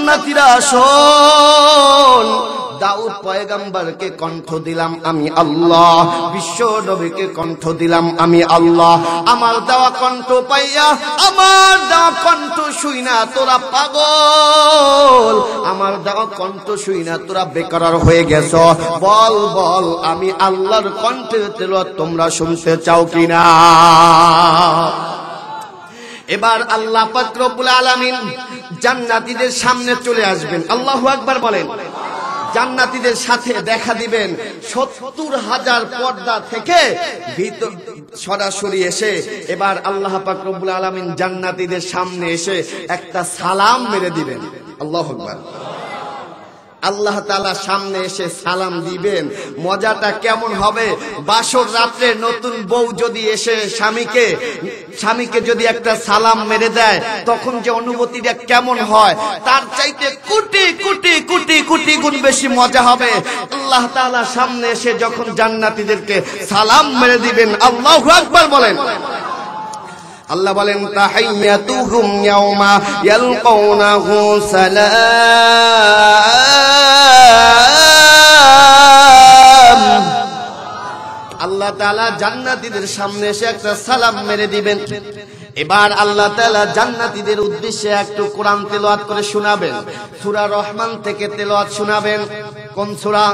জান্নাতীরা শোন, দাউদ পয়গম্বরকে কণ্ঠ দিলাম আমি আল্লাহ, বিশ্ব নবীকে কণ্ঠ দিলাম আমি আল্লাহ। আমার দেওয়া কণ্ঠ পাইয়া, আমার দেওয়া কণ্ঠ শুইনা তোরা পাগল, আমার দেওয়া কণ্ঠ শুইনা তোরা বেকরার হয়ে গেছ। বল বল, আমি আল্লাহর কণ্ঠের তেলাওয়াত তোমরা শুনতে চাও কিনা? এবার আল্লাহ পাক রব্বুল আলামিন জান্নাতীদের সামনে চলে আসবেন। আল্লাহু আকবার বলেন। জান্নাতীদের সাথে দেখা দিবেন ৭০,০০০ পর্দা থেকে সরাসরি এসে এবার আল্লাহ পাক রব্বুল আলামিন জান্নাতীদের সামনে এসে একটা সালাম মেরে দিবেন। আল্লাহু আকবার। আল্লাহ তাআলা সামনে এসে সালাম দিবেন। মজাটা কেমন হবে? বাসর রাত্রে নতুন বউ যদি এসে স্বামীকে যদি একটা সালাম মেরে দেয়, তখন যে অনুভূতিটা কেমন হয়, তার চাইতে কোটি কোটি কোটি কোটি গুণ বেশি মজা হবে। আল্লাহ তাআলা সামনে এসে যখন জান্নাতীদেরকে সালাম মেরে দিবেন। আল্লাহু আকবার বলেন। আল্লাহ বলেন, তাহিয়াতুহুম ইয়াওমা ইয়ালকাউনাহু সালাম। আল্লাহ তাআলা জান্নাতীদের সামনে এসে একটা সালাম মেরে দিবেন। এবার আল্লাহ তাআলা জান্নাতীদের উদ্দেশ্যে একটু কোরআন তেলাওয়াত করে শোনাবেন। সূরা রহমান থেকে তেলাওয়াত শোনাবেন। কোন সূরা?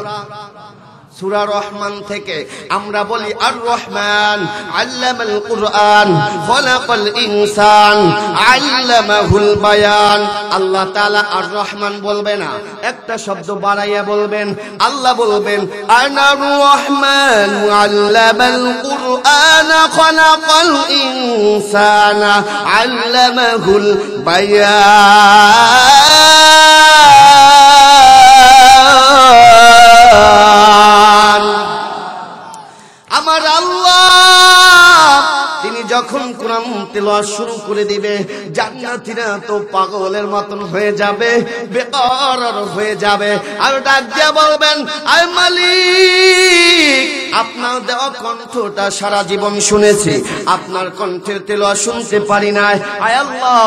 সূরা রহমান থেকে। আমরা বলি আর রহমান আল্লামাল কুরআন খলাকাল ইনসান আল্লামাহুল বায়ান। আল্লাহ তাআলা আর রহমান বলবে না, একটা শব্দ বাড়াইয়া বলবেন। আল্লাহ বলবেন আনার রহমান আল্লামাল কুরআন খলাকাল ইনসানা আল্লামাহুল বায়ান। আমার আল্লাহ তিনি যখন কোরআন তেলাওয়াত শুরু করে দিবে, জান্নাতীরা তো পাগলের মতন হয়ে যাবে, বেকরার হয়ে যাবে। আর ডাক দিয়া বলবেন, আয় মালিক, আপনার দেওয়া কণ্ঠটা সারা জীবন শুনেছি, আপনার কণ্ঠের তেলাওয়াত শুনতে পারি নাই। আয় আল্লাহ,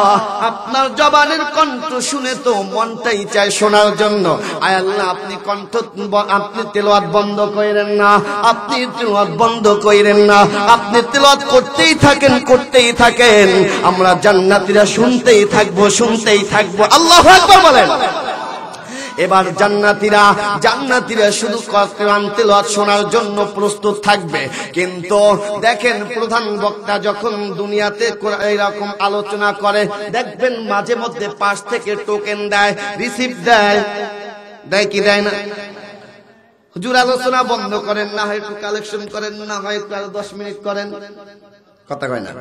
আপনার জবানের কণ্ঠ শুনে তো মনটাই চায় শোনার জন্য। আয় আল্লাহ, আপনি তেলাওয়াত বন্ধ করেন না, আপনি তেলাওয়াত বন্ধ করেন না, আপনি তেলাওয়াত করতেই থাকেন। আমরা জান্নাতীরা শুনতেই থাকবো। আল্লাহু আকবার বলেন। এবার জান্নাতীরা শুধু কোরআন তেলাওয়াত শোনার জন্য প্রস্তুত থাকবে। কিন্তু দেখেন, প্রধান বক্তা যখন দুনিয়াতে এরকম আলোচনা করে, দেখবেন মাঝে মধ্যে পাশ থেকে টোকেন দেয়, রিসিভ দেয় কি দেয় না? হুজুর আলোচনা বন্ধ করেন, না হয় একটু কালেকশন করেন, না হয় একটু 10 মিনিট করেন, কথা কয় না।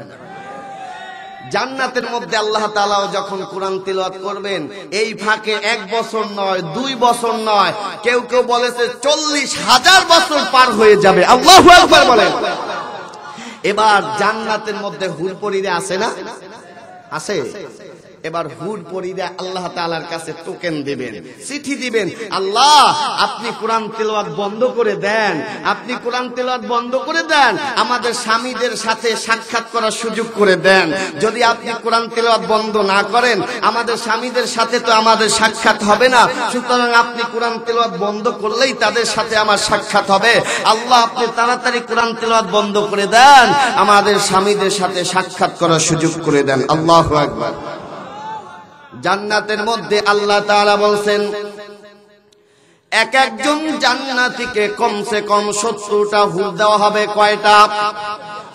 জান্নাতের মধ্যে আল্লাহ তাআলাও যখন কোরআন তিলাওয়াত করবেন, এই ফাঁকে 1 বছর নয়, 2 বছর নয়, কেউ বলেছে 40,000 বছর পার হয়ে যাবে। আল্লাহু আকবার বলেন। এবার জান্নাতের মধ্যে হুরপরীরা আছে না? আছে। এবার হুরপরীরা আল্লাহ তাআলার কাছে টোকেন দিবেন, চিঠি দিবেন, আল্লাহ আপনি কোরআন তেলাওয়াত বন্ধ করে দেন, আপনি কোরআন তেলাওয়াত বন্ধ করে দেন, আমাদের স্বামীদের সাথে সাক্ষাৎ করার সুযোগ করে দেন। যদি আপনি কোরআন তেলাওয়াত বন্ধ না করেন, আমাদের স্বামীদের সাথে তো আমাদের সাক্ষাৎ হবে না, সুতরাং আপনি কোরআন তেলাওয়াত বন্ধ করলেই তাদের সাথে আমার সাক্ষাৎ হবে। আল্লাহ, আপনি তাড়াতাড়ি কোরআন তেলাওয়াত বন্ধ করে দেন, আমাদের স্বামীদের সাথে সাক্ষাৎ করার সুযোগ করে দেন। আল্লাহু আকবার। জান্নাতের মধ্যে আল্লাহ তাআলা বলছেন, এক একজন জান্নাতীকে কমসে কম 70টা হুর দেওয়া হবে। কয়টা?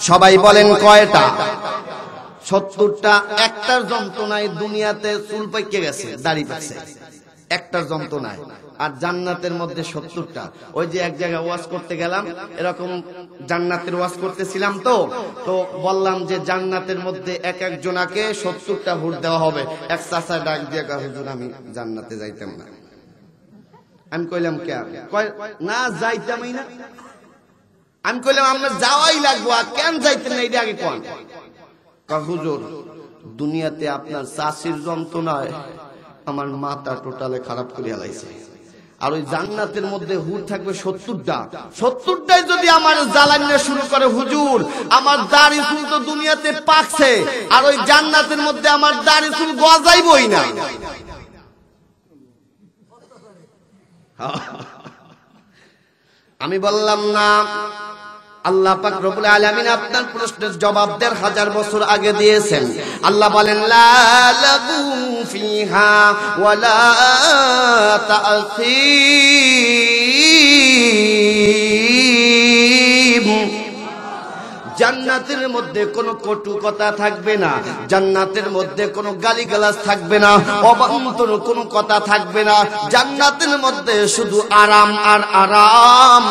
সবাই বলেন কয়টা? 70টা। একটার যন্ত্রণায় দুনিয়াতে চুল পেকে গেছে, দাড়ি পাচ্ছে, একটার যন্ত্রণায়। আর জান্নাতের মধ্যে 70টা। ওই যে এক জায়গায় ওয়াজ করতে গেলাম, এরকম জান্নাতের ওয়াজ করতেছিলাম, তো বললাম যে জান্নাতের মধ্যে এক একজনাকে 70টা হুর দেওয়া হবে। এক চাচা ডাক দিয়ে কয়, হুজুর আমি জান্নাতে যাইতাম না। আমি কইলাম কে? কয় না যাইতামই না। আমি কইলাম আমরা যাওয়াই লাগবো, আর কেন যাইতেন না এটা আগে কোন? কয় হুজুর দুনিয়াতে আপনার চাষির যন্ত্রণায় আমার মাথা টোটালে খারাপ করে হালাইছে, আর ওই জান্নাতের মধ্যে হুর থাকবে 70টা। 70টায় যদি আমার জ্বালানি শুরু করে, হুজুর আমার দাড়ি চুল তো দুনিয়াতে পাকছে, আর ওই জান্নাতের মধ্যে আমার দাড়ি চুল গজাইবই না। আমি বললাম না, আল্লাহ পাক রব্বুল আলামিন আপনার প্রশ্নের জবাব ১৫০০ বছর আগে দিয়েছেন। আল্লাহ বলেন লা লাগুম ফিহা ওয়ালা তাসীম। জান্নাতের মধ্যে কোনো কটু কথা থাকবে না, জান্নাতের মধ্যে কোনো গালিগালাজ থাকবে না, অবান্তর কোনো কথা থাকবে না। জান্নাতের মধ্যে শুধু আরাম আর আরাম।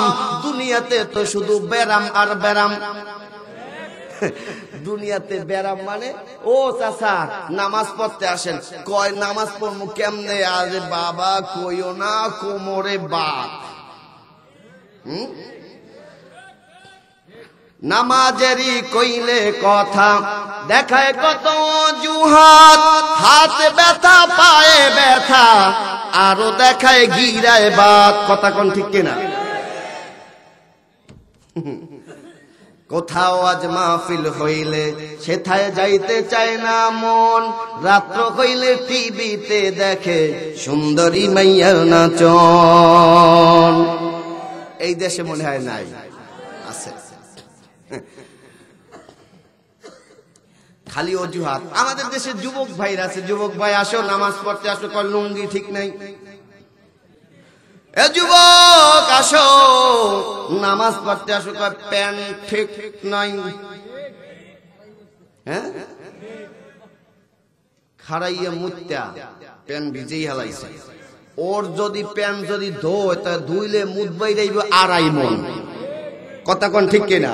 দুনিয়াতে তো শুধু ব্যারাম আর ব্যারাম। দুনিয়াতে ব্যারাম মানে, ও চাচা নামাজ পড়তে আসেন, কয় নামাজ পড়বো কেমনে? আরে বাবা কইও না, কোমরে বাত। নামাজেরই কইলে কথা, দেখায় কত অজুহাত, হাতে ব্যথা পায়ে ব্যথা, আরো দেখায় গিরায় বাত। কথা কোন ঠিক কিনা? কোথাও আজ মাহফিল হইলে সেথায় যাইতে চায় না মন, রাত্র হইলে টিভিতে দেখে সুন্দরী মাইয়ার নাচন। এই দেশে মনে হয় নাই, আছে খালি অজুহাত। আমাদের দেশে যুবক ভাইরা আছে, যুবক ভাই আসো নামাজ পড়তে আসো, কয় লুঙ্গি ঠিক নাই। এ যুবক আসো নামাজ পড়তে আসো, কয় প্যান্ট ঠিক নাই। হ্যাঁ, খাড়াইয়া মুত্যা প্যান্ট ভিজেই হালাইছে। ওর যদি প্যান্ট যদি ধোয় তা ধুইলে মুদবাই যাইব ২.৫ মণ। কথা কোন ঠিক কিনা?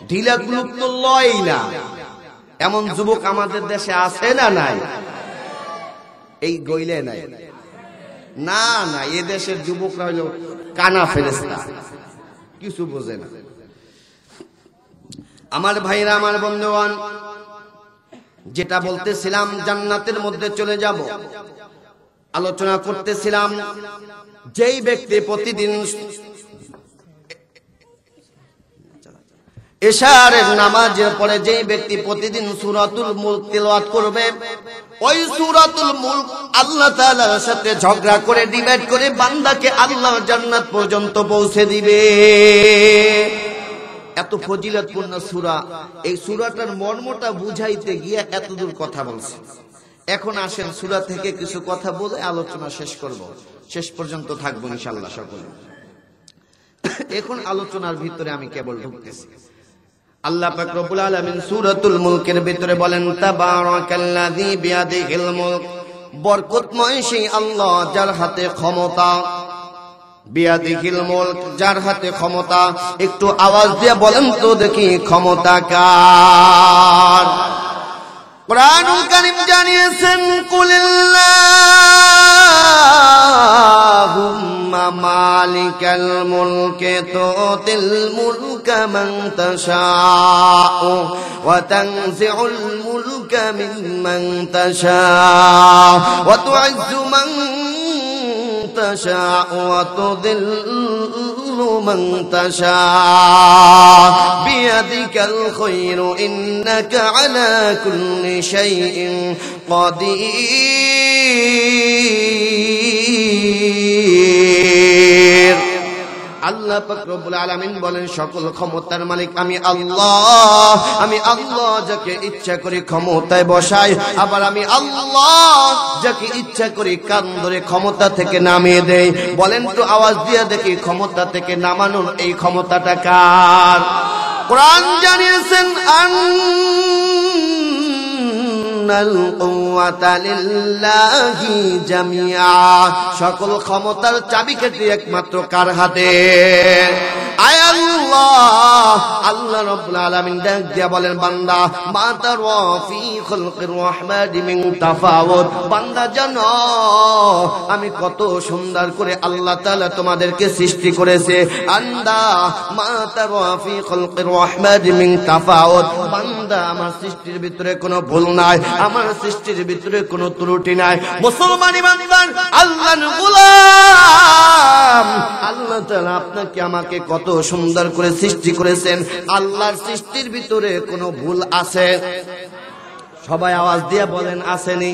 ঢিলা গ্লুপ তো লয় না। এমন যুবক আমাদের দেশে আছে না নাই? এই গইলে নাই না না, এ দেশের যুবকরা হইল কানা ফেরেশতা, কিছু বোঝে না। আমার ভাইরা, আমার বন্ধুগণ, যেটা বলতেছিলাম জান্নাতের মধ্যে চলে যাব, আলোচনা করতেছিলাম। যেই ব্যক্তি প্রতিদিন এশারের নামাজের পরে যেই ব্যক্তি প্রতিদিন সূরাতুল মুলক তিলাওয়াত করবে, ওই সূরাতুল মুলক আল্লাহ তাআলার সাথে ঝগড়া করে ডিবেট করে বান্দাকে আল্লাহ জান্নাত পর্যন্ত পৌঁছে দিবে। এত ফজিলতপূর্ণ সূরা, এই সূরাটার মর্মটা বুঝাইতে গিয়ে এতদূর কথা বলছে। এখন আসেন সূরা থেকে কিছু কথা বলে আলোচনা শেষ করব, শেষ পর্যন্ত থাকবো ইনশাআল্লাহ সকলে। এখন আলোচনার ভিতরে আমি কেবল ঢুকতেছি। আল্লাহ পাক রব্বুল আলামিন সূরাতুল মুলকের ভিতরে বলেন তাবারাকাল্লাযী বিয়াদিহিল মুলক, বরকতময় সেই আল্লাহ যার হাতে ক্ষমতা। বিয়াদিহিল মুলক, যার হাতে ক্ষমতা। একটু আওয়াজ দিয়ে বলেন তো দেখি ক্ষমতা কার? কুরআনুল কারীম জানিয়েছেন কুলিল্লাহুম্মা মালিকাল মুলকি তুতিল মুলকা মান তাশাউ ওয়া তানজিউল মুলকা মিম্মান তাশাউ ওয়া তুইজ্জু মান তাশাউ ওয়া তুযিল্লু মান তাশাউ বিয়াদিকাল খায়রু ইন্নাকা আলা কুল্লি শাইইন কাদির। আল্লাহ পাক রব্বুল আলামিন বলেন সকল ক্ষমতার মালিক আমি আল্লাহ। আমি আল্লাহ যাকে ইচ্ছা করি ক্ষমতায় বসাই, আবার আমি আল্লাহ যাকে ইচ্ছা করি কান ধরে ক্ষমতা থেকে নামিয়ে দেই। বলেন তো আওয়াজ দিয়ে দেখি ক্ষমতা থেকে নামানোর এই ক্ষমতাটা কার? কোরআন জানিয়েছেন আন্নাল কুওয়াতা লিল্লাহি জামিআ, সকল ক্ষমতার চাবিকাঠি একমাত্র কার হাতে? আয় আল্লাহ। আল্লাহ রাব্বুল আলামিন ডাক দিয়া বলেন বান্দা মা তারা ফি খালকির রহমানি মিন তাফাউত, বান্দা জানো আমি কত সুন্দর করে আল্লাহ তাআলা তোমাদেরকে সৃষ্টি করেছে। আন্দা মা তারা ফি খালকির রহমানি মিন তাফাউত, বান্দা আমার সৃষ্টির ভিতরে কোনো ভুল নাই, আমার সৃষ্টির ভিতরে কোনো ত্রুটি নাই। মুসলমান ইমানদার আল্লাহর গোলাম, আল্লাহ তাআলা আপনাকে আমাকে কত সুন্দর করে সৃষ্টি করেছেন। আল্লাহর সৃষ্টির ভিতরে কোনো ভুল আছে? সবাই আওয়াজ দিয়ে বলেন আসেনি?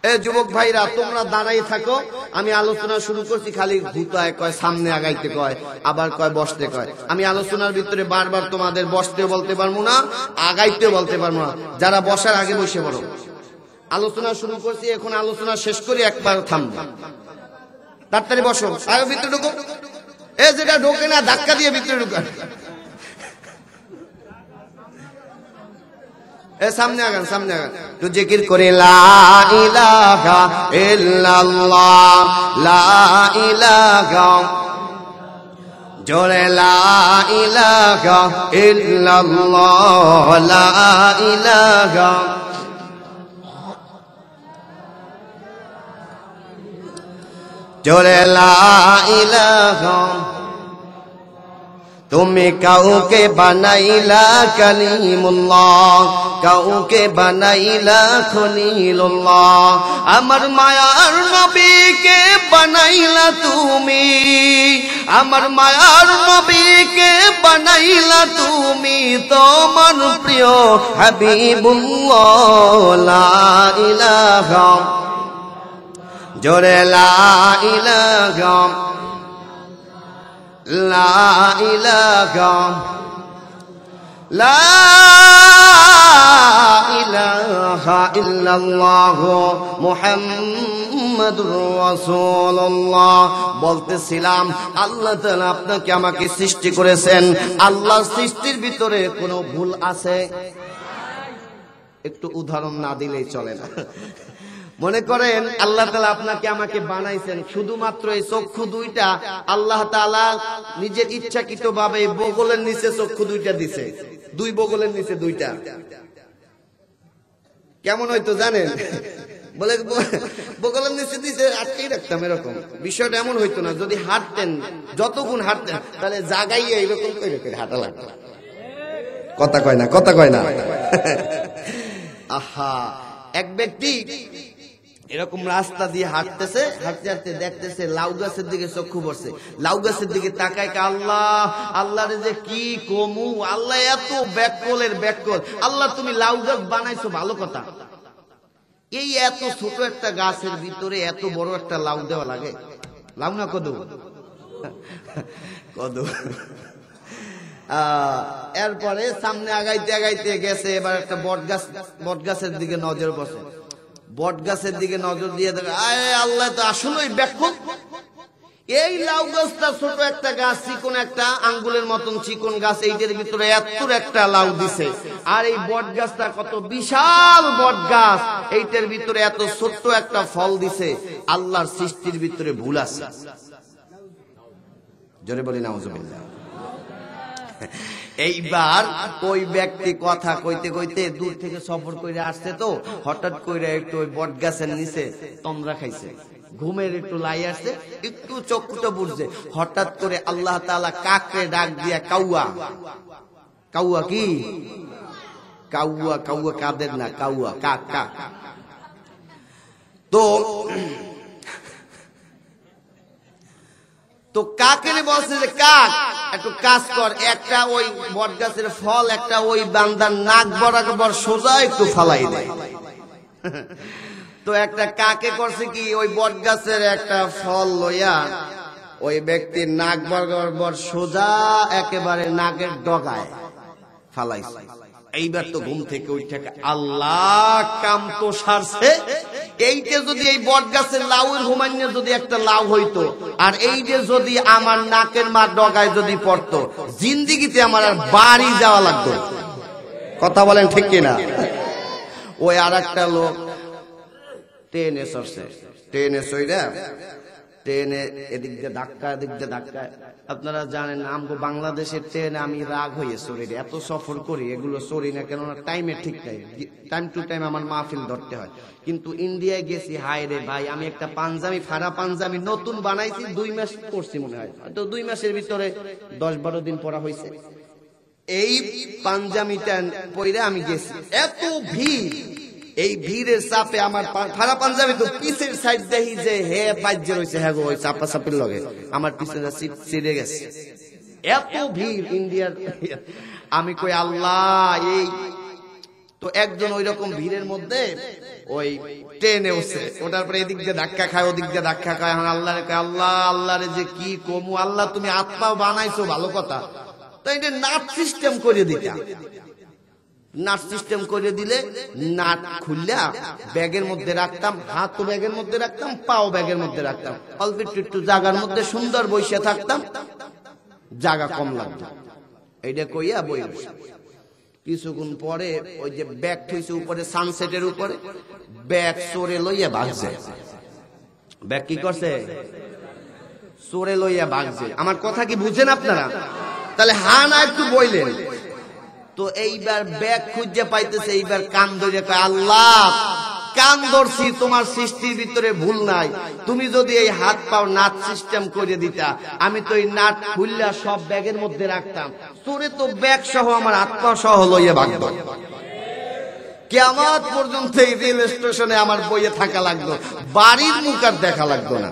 এ যুবক ভাইরা, তোমরা দাঁড়াই থাকো, আমি আলোচনা শুরু করছি। খালি ঘুতায় কয়, সামনে আগাইতে কয়, আবার কয় বসতে কয়। আমি আলোচনার ভিতরে বারবার তোমাদের বসতেও বলতে পারবো না, আগাইতেও বলতে পারবো না। যারা বসার আগে বসে পড়ো। আলোচনা শুরু করছি, এখন আলোচনা শেষ করি, একবার থামবো। তাড়াতাড়ি বসো, আর ভিতরে ঢুকো। এ যেটা ঢোকে না ধাক্কা দিয়ে ভিতরে ঢুকান। সামনে আগান, সামনে আগান। তো জিকির করে লা ইলাহা ইল্লাল্লাহ, লা ইলাহা, জোরে লা ইলাহা ইল্লাল্লাহ, লা ইলাহা, জোরে লা ইলাহা। তুমি কাউকে বানাইলা কালিমুল্লাহ, কাউকে বানাইলা খলিলুল্লাহ। আমার মায়ার নবীকে বানাইলা তুমি, আমার মায়ার নবীকে বানাইলা তুমি, তোমার প্রিয় হাবিবুল্লাহ। লা ইলাহা, জোরে লা ইলাহা, লা ইলাহা, লা ইলাহা ইল্লাল্লাহ মুহাম্মাদুর রাসূলুল্লাহ। বলতেছিলাম আল্লাহ তাআলা আপনাকে আমাকে সৃষ্টি করেছেন, আল্লাহর সৃষ্টির ভিতরে কোনো ভুল আছে? একটু উদাহরণ না দিলেই চলে না। মনে করেন আল্লাহ তাআলা আপনাকে আমাকে বানাইছেন, শুধুমাত্র এই চক্ষু দুইটা আল্লাহ তাআলা নিজের ইচ্ছাকৃত ভাবে বগলের নিচে চক্ষু দুইটা দিছে, দুই বগলের নিচে দুইটা। কেমন হয়তো জানেন? বলে বগলের নিচে দিছে, আটকেই রাখতাম, এরকম বিষয়টা এমন হইতো না। যদি হাঁটতেন, যতক্ষণ হাঁটতেন, তাহলে জাগাইয়া এরকম করে হাঁটা লাগতো। কথা কয় না, কথা কয় না। আহা, এক ব্যক্তি এরকম রাস্তা দিয়ে হাঁটতেছে, হাঁটতে হাঁটতে দেখতেছে লাউ গাছের দিকে চক্ষু পড়ছে। লাউ গাছের দিকে তাকায়, আল্লাহ, আল্লাহরে যে কি কমু, আল্লাহ এত ব্যাককলের ব্যাককল। আল্লাহ তুমি লাউ গাছ বানাইছো, ভালো কথা, এই এত ছোট একটা গাছের ভিতরে এত বড় একটা লাউ দেওয়া লাগে? লাউ না কদু, কদু। এরপরে সামনে আগাইতে আগাইতে গেছে, এবার একটা বট গাছের দিকে নজর বসে। বট গাছের দিকে নজর দিয়ে দেখে, আয় আল্লাহ তো আসলেই ব্যাকুল। এই লাউ গাছটা ছোট একটা গাছ, চিকন একটা আঙ্গুলের মতন চিকন গাছ, এইটার ভিতরে এত একটা লাউ দিছে। আর এই বট গাছটা কত বিশাল বট গাছ, এইটার ভিতরে এত ছোট্ট একটা ফল দিছে। আল্লাহর সৃষ্টির ভিতরে ভুল আছে। জোরে বলি নাউজুবিল্লাহ। এইবার ওই ব্যক্তি কথা কইতে কইতে দূর থেকে সফর করে আসছে, তো হঠাৎ করে একটু ওই বট গাছের নিচে তন্দ্রা খাইছে, ঘুমের একটু লাই আসছে, একটু চক্ষুটা বুঝছে। হঠাৎ করে আল্লাহ তাআলা কাকরে ডাক দিয়া, কাউয়া, কাউয়া কি? কাউয়া, কাউয়া কাদের না, কাউয়া, কাক, কাক। তো কাকের বলছে যে, কাক একটু কাজ কর, একটা ওই বট গাছের ফল একটা ওই বান্দার নাক বরাবর সোজা একটু ফালাই দেয়। তো একটা কাকে করছে কি, ওই বট গাছের একটা ফল লইয়া ওই ব্যক্তির নাক বরাবর সোজা একেবারে নাকের ডগায় ফালাইছে। এইবার তো ঘুম থেকে উঠে, আল্লাহ, কাম তো সারছে। এইটা যদি এই বট গাছের লাউয়ের হুমাইনে যদি একটা লাউ হইতো, আর এই যে যদি আমার নাকের মা ডগায় যদি পড়তো, জিন্দিগিতে আমার আর বাড়ি যাওয়া লাগতো। কথা বলেন ঠিক কিনা? ওই আর একটা লোক ট্রেনে চড়ছে, ট্রেনে চড়া ট্রেনে এদিক দিয়ে ধাক্কা, এদিক দিয়ে ধাক্কা। আপনারা জানেন আমগো বাংলাদেশের ট্রেনে আমি রাগ হয়ে চড়ি, এত সফর করি, এগুলো চড়ি না, কেননা টাইমে ঠিক টাইম টু টাইম আমার মাহফিল ধরতে হয়। কিন্তু ইন্ডিয়ায় গেছি, হায় রে ভাই, আমি একটা পাঞ্জাবি, ফাড়া পাঞ্জাবি নতুন বানাইছি, 2 মাস পরছি মনে হয়, তো 2 মাসের ভিতরে 10-12 দিন পরা হয়েছে। এই পাঞ্জাবিটা পরে আমি গেছি, এত ভিড়, এই ভিড়ের চাপে আমার ফাড়া পাঞ্জাবি তো পিছের সাইড দেখি যে হে বাজ্যে রয়েছে, হ্যাঁ গো, ওই চাপা চাপির লগে আমার পিছনে সিট ছিঁড়ে গেছে, এত ভিড় ইন্ডিয়ার। আমি কই, আল্লাহ, এই তো একজন ওই রকম ভিড়ের মধ্যে ওই ট্রেনে উঠছে, ওটার পরে এদিক দিয়ে ধাক্কা খায়, ওদিক দিয়ে ধাক্কা খায়। আল্লাহরে কয়, আল্লাহ আল্লাহরে যে কি কমু, আল্লাহ তুমি আত্মা বানাইছো ভালো কথা, তো এটা নাট সিস্টেম করে দিতা। নাট সিস্টেম করে দিলে নাট খুললা ব্যাগের মধ্যে রাখতাম, হাতও ব্যাগের মধ্যে রাখতাম, পাও ব্যাগের মধ্যে রাখতাম, অল্প একটু জায়গার মধ্যে সুন্দর বসে থাকতাম, জায়গা কম লাগতো। এইটা কইয়া বই কিছুক্ষণ পরে ওই যে ব্যাগ থইছে উপরে সানসেটের উপরে, ব্যাগ চোরে লইয়া ভাগছে। ব্যাগ কি করছে? চোরে লইয়া ভাগছে। আমার কথা কি বুঝেন আপনারা? তাহলে হা না একটু বইলেন তো। এইবার ব্যাগ খুঁজে পাইতেছে, এইবার কান ধরে কয়, আল্লাহ কান ধরছি, তোমার সৃষ্টির ভিতরে ভুল নাই, তুমি যদি এই হাত পাও নাট সিস্টেম করে দিতা, আমি তো এই নাট খুললা সব ব্যাগের মধ্যে রাখতাম, তোরে তো ব্যাগ সহ আমার হাত পা সহ লইয়া ভাগতো। কিয়ামত পর্যন্ত এই রেল স্টেশনে আমার বইয়ে থাকা লাগলো, বাড়ির মুখ আর দেখা লাগতো না।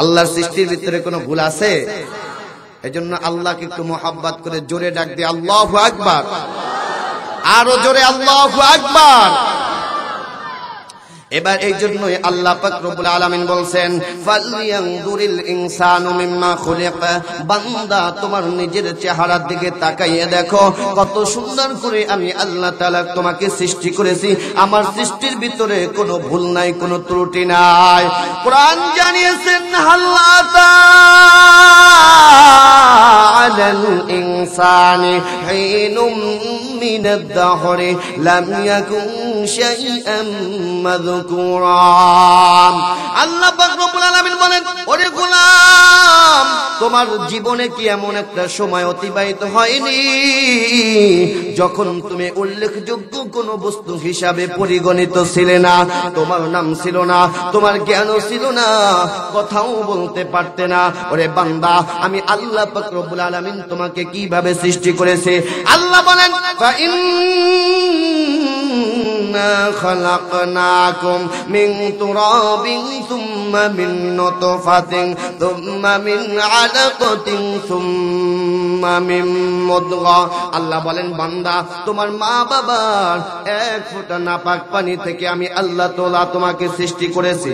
আল্লাহর সৃষ্টির ভিতরে কোনো ভুল আছে? এজন্য আল্লাহকে একটু মোহাব্বত করে জোরে ডাক দিয়ে আল্লাহু আকবার, আরো জোরে আল্লাহু আকবার। এবার এই জন্যই আল্লাহ পাক রব্বুল আলামিন বলছেন, ফালইয়ানজুরিল ইনসানু মিম্মা খুলিকা, বান্দা তোমার নিজের চেহারার দিকে তাকাইয়ে দেখো, কত সুন্দর করে আমি আল্লাহ তাআলা তোমাকে সৃষ্টি করেছি। আমার সৃষ্টির ভিতরে কোনো ভুল নাই, কোনো ত্রুটি নাই। কোরআন জানিয়েছেন, হাল্লাতা আলাল ইনসানি হিনুম মিনাদ দাহরি লাম ইয়াকুন শাইআন মাযকুরা। আল্লাহ পাক রব্বুল আলামিন বলেন, ওরে গোলাম, তোমার জীবনে কি এমন একটা সময় অতিবাহিত হয়নি যখন তুমি উল্লেখযোগ্য কোনো বস্তু হিসাবে পরিগণিত ছিলে না? তোমার নাম ছিল না, তোমার জ্ঞানও ছিল না, কথাও বলতে পারতে না। ওরে বান্দা, আমি আল্লাহ পাক রব্বুল আলামিন তোমাকে কিভাবে সৃষ্টি করেছে? আল্লাহ বলেন, فإنا خلقناكم من تراب ثم من نطفة ثم من علقة ثم من مضغة। আল্লাহ বলেন, বান্দা, তোমার মা বাবার এক ফোঁটা নাপাক পানি থেকে আমি আল্লাহ তাআলা তোমাকে সৃষ্টি করেছি।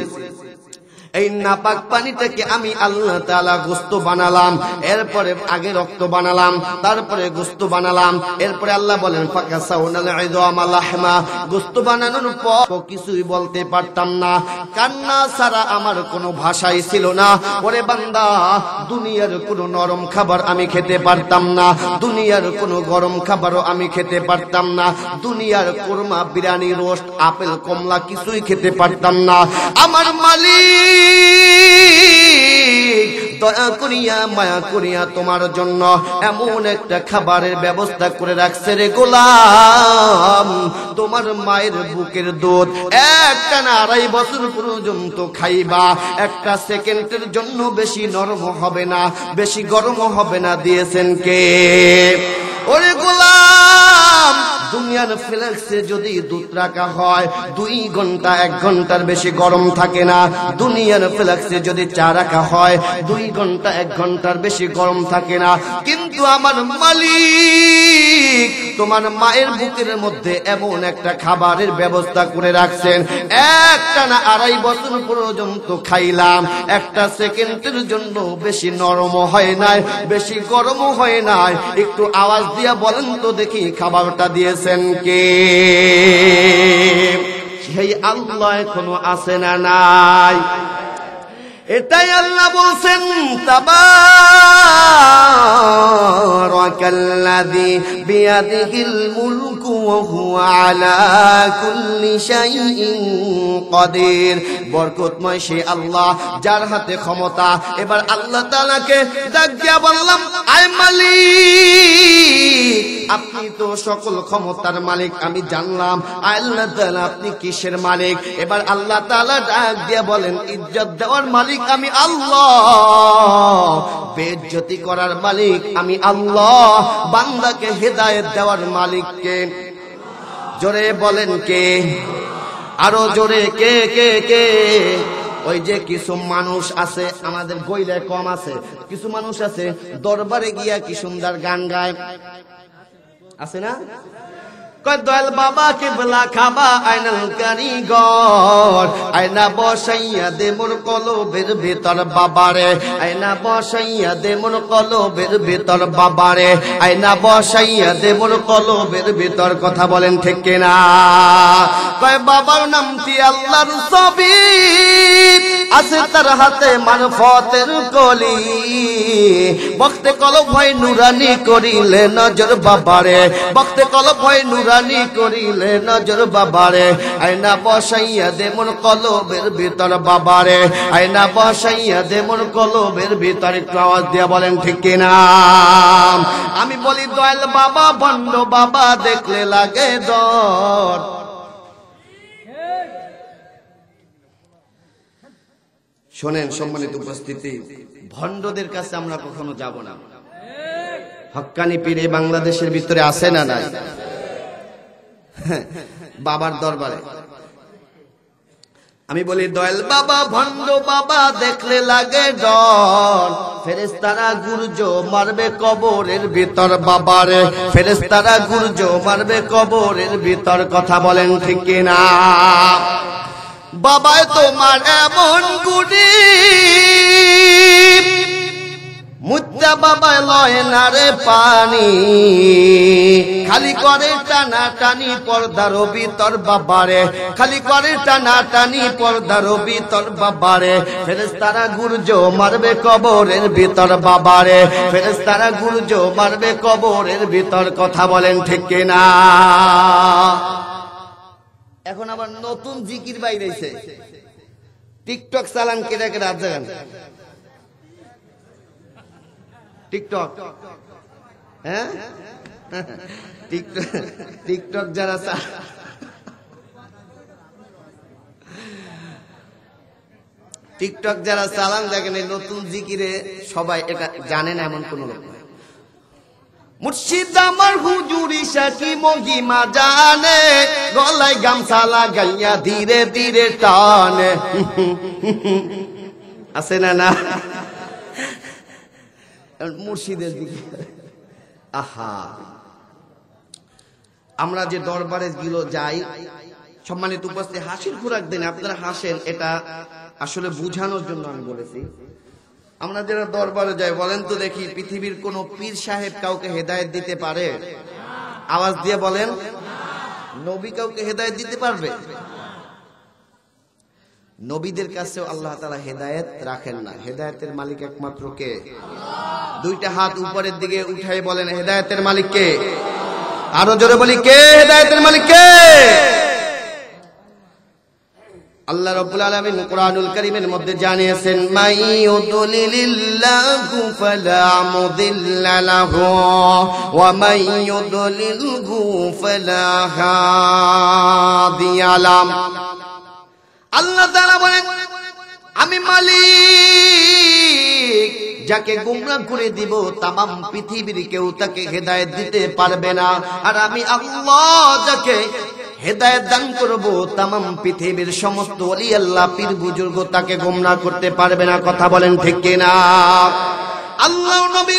এই নাপাক পানি থেকে আমি আল্লাহ তাআলা গোশত বানালাম, এরপরে আগে রক্ত বানালাম, তারপরে গোশত বানালাম। এরপরে আল্লাহ বলেন, ফাকাসাউনাল ইযামা লাহমা, গোশত বানানোর পর কিছুই বলতে পারতাম না, কান্না ছাড়া আমার কোনো ভাষাই ছিল না। ওরে বান্দা, দুনিয়ার কোনো নরম খাবার আমি খেতে পারতাম না, দুনিয়ার কোনো গরম খাবারও আমি খেতে পারতাম না, দুনিয়ার কোরমা, বিরিয়ানি, রোস্ট, আপেল, কমলা কিছুই খেতে পারতাম না। আমার মালিক দয়া করিয়া মায়া করিয়া তোমার জন্য এমন একটা খাবারের ব্যবস্থা করে রাখছে রে গোলাম, তোমার মায়ের বুকের দুধ একটানা 2.5 বছর পর্যন্ত খাইবা, একটা সেকেন্ডের জন্য বেশি নরম হবে না, বেশি গরম হবে না। দিয়েছেন কে? ওরে গোলাম, দুনিয়ার ফ্লেক্সে যদি দুধ রাখা হয় 2 ঘন্টা 1 ঘন্টার বেশি গরম থাকে না। দুনিয়ার ফ্লেক্সে যদি চা রাখা হয় 2 ঘন্টা 1 ঘন্টার বেশি গরম থাকে না। কিন্তু আমার মালিক তোমার মায়ের বুকের মধ্যে এমন একটা খাবারের ব্যবস্থা করে রাখছেন, একটানা 2.5 বছর পর্যন্ত খাইলাম, একটা সেকেন্ডের জন্য বেশি নরম হয় নাই, বেশি গরম হয় নাই। একটু আওয়াজ দিয়া বলেন তো দেখি, খাবারটা দিয়েছেন কে? সেই আল্লাহ এখনো আছে না নাই? এটাই আল্লাহ বলছেন, তাবারাকাল্লাযী বিয়াদিহিল মুলকু ওয়া হুয়া আলা কুল্লি শাইইন কাদির। বরকতময় সেই আল্লাহ যার হাতে ক্ষমতা। এবার আল্লাহ তাআলাকে ডাক দিয়া বললাম, আয় মালিক, আপনি তো সকল ক্ষমতার মালিক, আমি জানলাম। আল্লাহ তাআলা আপনি কিসের মালিক? এবার আল্লাহ তাআলা ডাক দিয়া বলেন, ইজ্জত দেওয়ার মালিক আমি আল্লাহ, বেইজ্জতি করার মালিক আমি আল্লাহ, বান্দাকে হেদায়েত দেওয়ার মালিক কে? জোরে বলেন কে? আরো জোরে কে কে কে? ওই যে কিছু মানুষ আছে, আমাদের গইলে কম আছে, কিছু মানুষ আছে দরবারে গিয়া কি সুন্দর গান গায়, আছে না? কয় দয়াল বাবা কিবলা খাবা আইনাল কারিগর, আয়না বসাইয়া দে মোর কলবের ভিতর বাবারে, আয়না বসাইয়া দে মোর কলবের ভিতর বাবারে, আয়না বসাইয়া দে মোর কলবের ভিতর। কথা বলেন ঠিক কিনা? কয় বাবার নামটি আল্লাহর ছবি, আছে তার হাতে মারফতের কলি, বক্তে কলব হয় নুরানি করিলে নজর বাবারে, বক্তে কলব হয় নুরানি করিলে নজর বাবারে, আয়না বসাইয়া দে মোর কলবের ভিতর বাবারে, আয়না বসাইয়া দে মোর কলবের ভিতর। একটু আওয়াজ দিয়া বলেন ঠিক কিনা? আমি বলি দয়াল বাবা ভণ্ড বাবা দেখলে লাগে ডর। শোনেন সম্মানিত উপস্থিতি, ভণ্ডদের কাছে আমরা কখনো যাব না। হক্কানি পীর এই বাংলাদেশের ভিতরে আছে না নাই? বাবার দরবারে আমি বলি দয়াল বাবা ভণ্ড বাবা দেখলে লাগে ডর, ফেরেশতারা গুরজ মারবে কবরের ভিতর বাবারে, ফেরেশতারা গুরজ মারবে কবরের ভিতর। কথা বলেন ঠিক কিনা? বাবায় তোমার এমন গুণী, মুদ্রা বাবায় লয় না রে পানি, খালি করে টানা টানি পর্দার ভিতর বাবারে, খালি করে টানা টানি পর্দার ভিতর বাবারে, ফেরেশতারা গুরজ মারবে কবরের ভিতর বাবারে, ফেরেশতারা গুরজ মারবে কবরের ভিতর। কথা বলেন ঠিক কিনা? এখন আবার নতুন জিকির বাইরেছে, টিকটক চালান কেটে কেটে আজ জাগান টিকটক, হ্যাঁ টিকটক যারা টিকটক যারা চালান দেখেন এই নতুন জিকিরে সবাই এটা জানে না এমন কোন লোক। মুর্শিদ আমার হুজুরি সাকি মহিমা জানে, গলায় গামছা লাগাইয়া ধীরে ধীরে টানে। আছে না না মুর্শিদের দিকে? আহা, আমরা যে দরবারে গুলো যাই, সম্মানিত উপস্থিতি, হাসির খোরাক দিন আপনারা হাসেন, এটা আসলে বুঝানোর জন্য আমি বলেছি। আমরা যারা দরবারে যাই বলেন তো দেখি, পৃথিবীর কোন পীর সাহেব কাউকে হেদায়েত দিতে পারে? আওয়াজ দিয়ে বলেন। নবী কাউকে হেদায়েত দিতে পারবে? নবীদের কাছেও আল্লাহ তাআলা হেদায়েত রাখেন না। হেদায়েতের মালিক একমাত্র কে? দুইটা হাত উপরের দিকে উঠাই বলেন, হেদায়েতের মালিক কে? আরো জোরে বলি, কে হেদায়েতের মালিক কে? আল্লাহ রাব্বুল আলামিন কুরআনুল কারীমের মধ্যে জানিয়েছেন, মাইয়ুদলিলিল্লাহু ফালা মুদিল্লা লাহু ওয়া মাইয়ুদলিলহু ফালা হাদিয়া লাহু। আল্লাহ তাআলা বলেন, আমি মালিক, যাকে গুমরাহ করে দিব তামাম পৃথিবীর কেউ তাকে হেদায়েত দিতে পারবে না। আর আমি আল্লাহ যাকে হেদায়েত দান করব তামাম পৃথিবীর সমস্ত ওলি আল্লাহ পীর বুজুর্গ তাকে গুমরাহ করতে পারবে না। কথা বলেন ঠিক কিনা? আল্লাহ নবী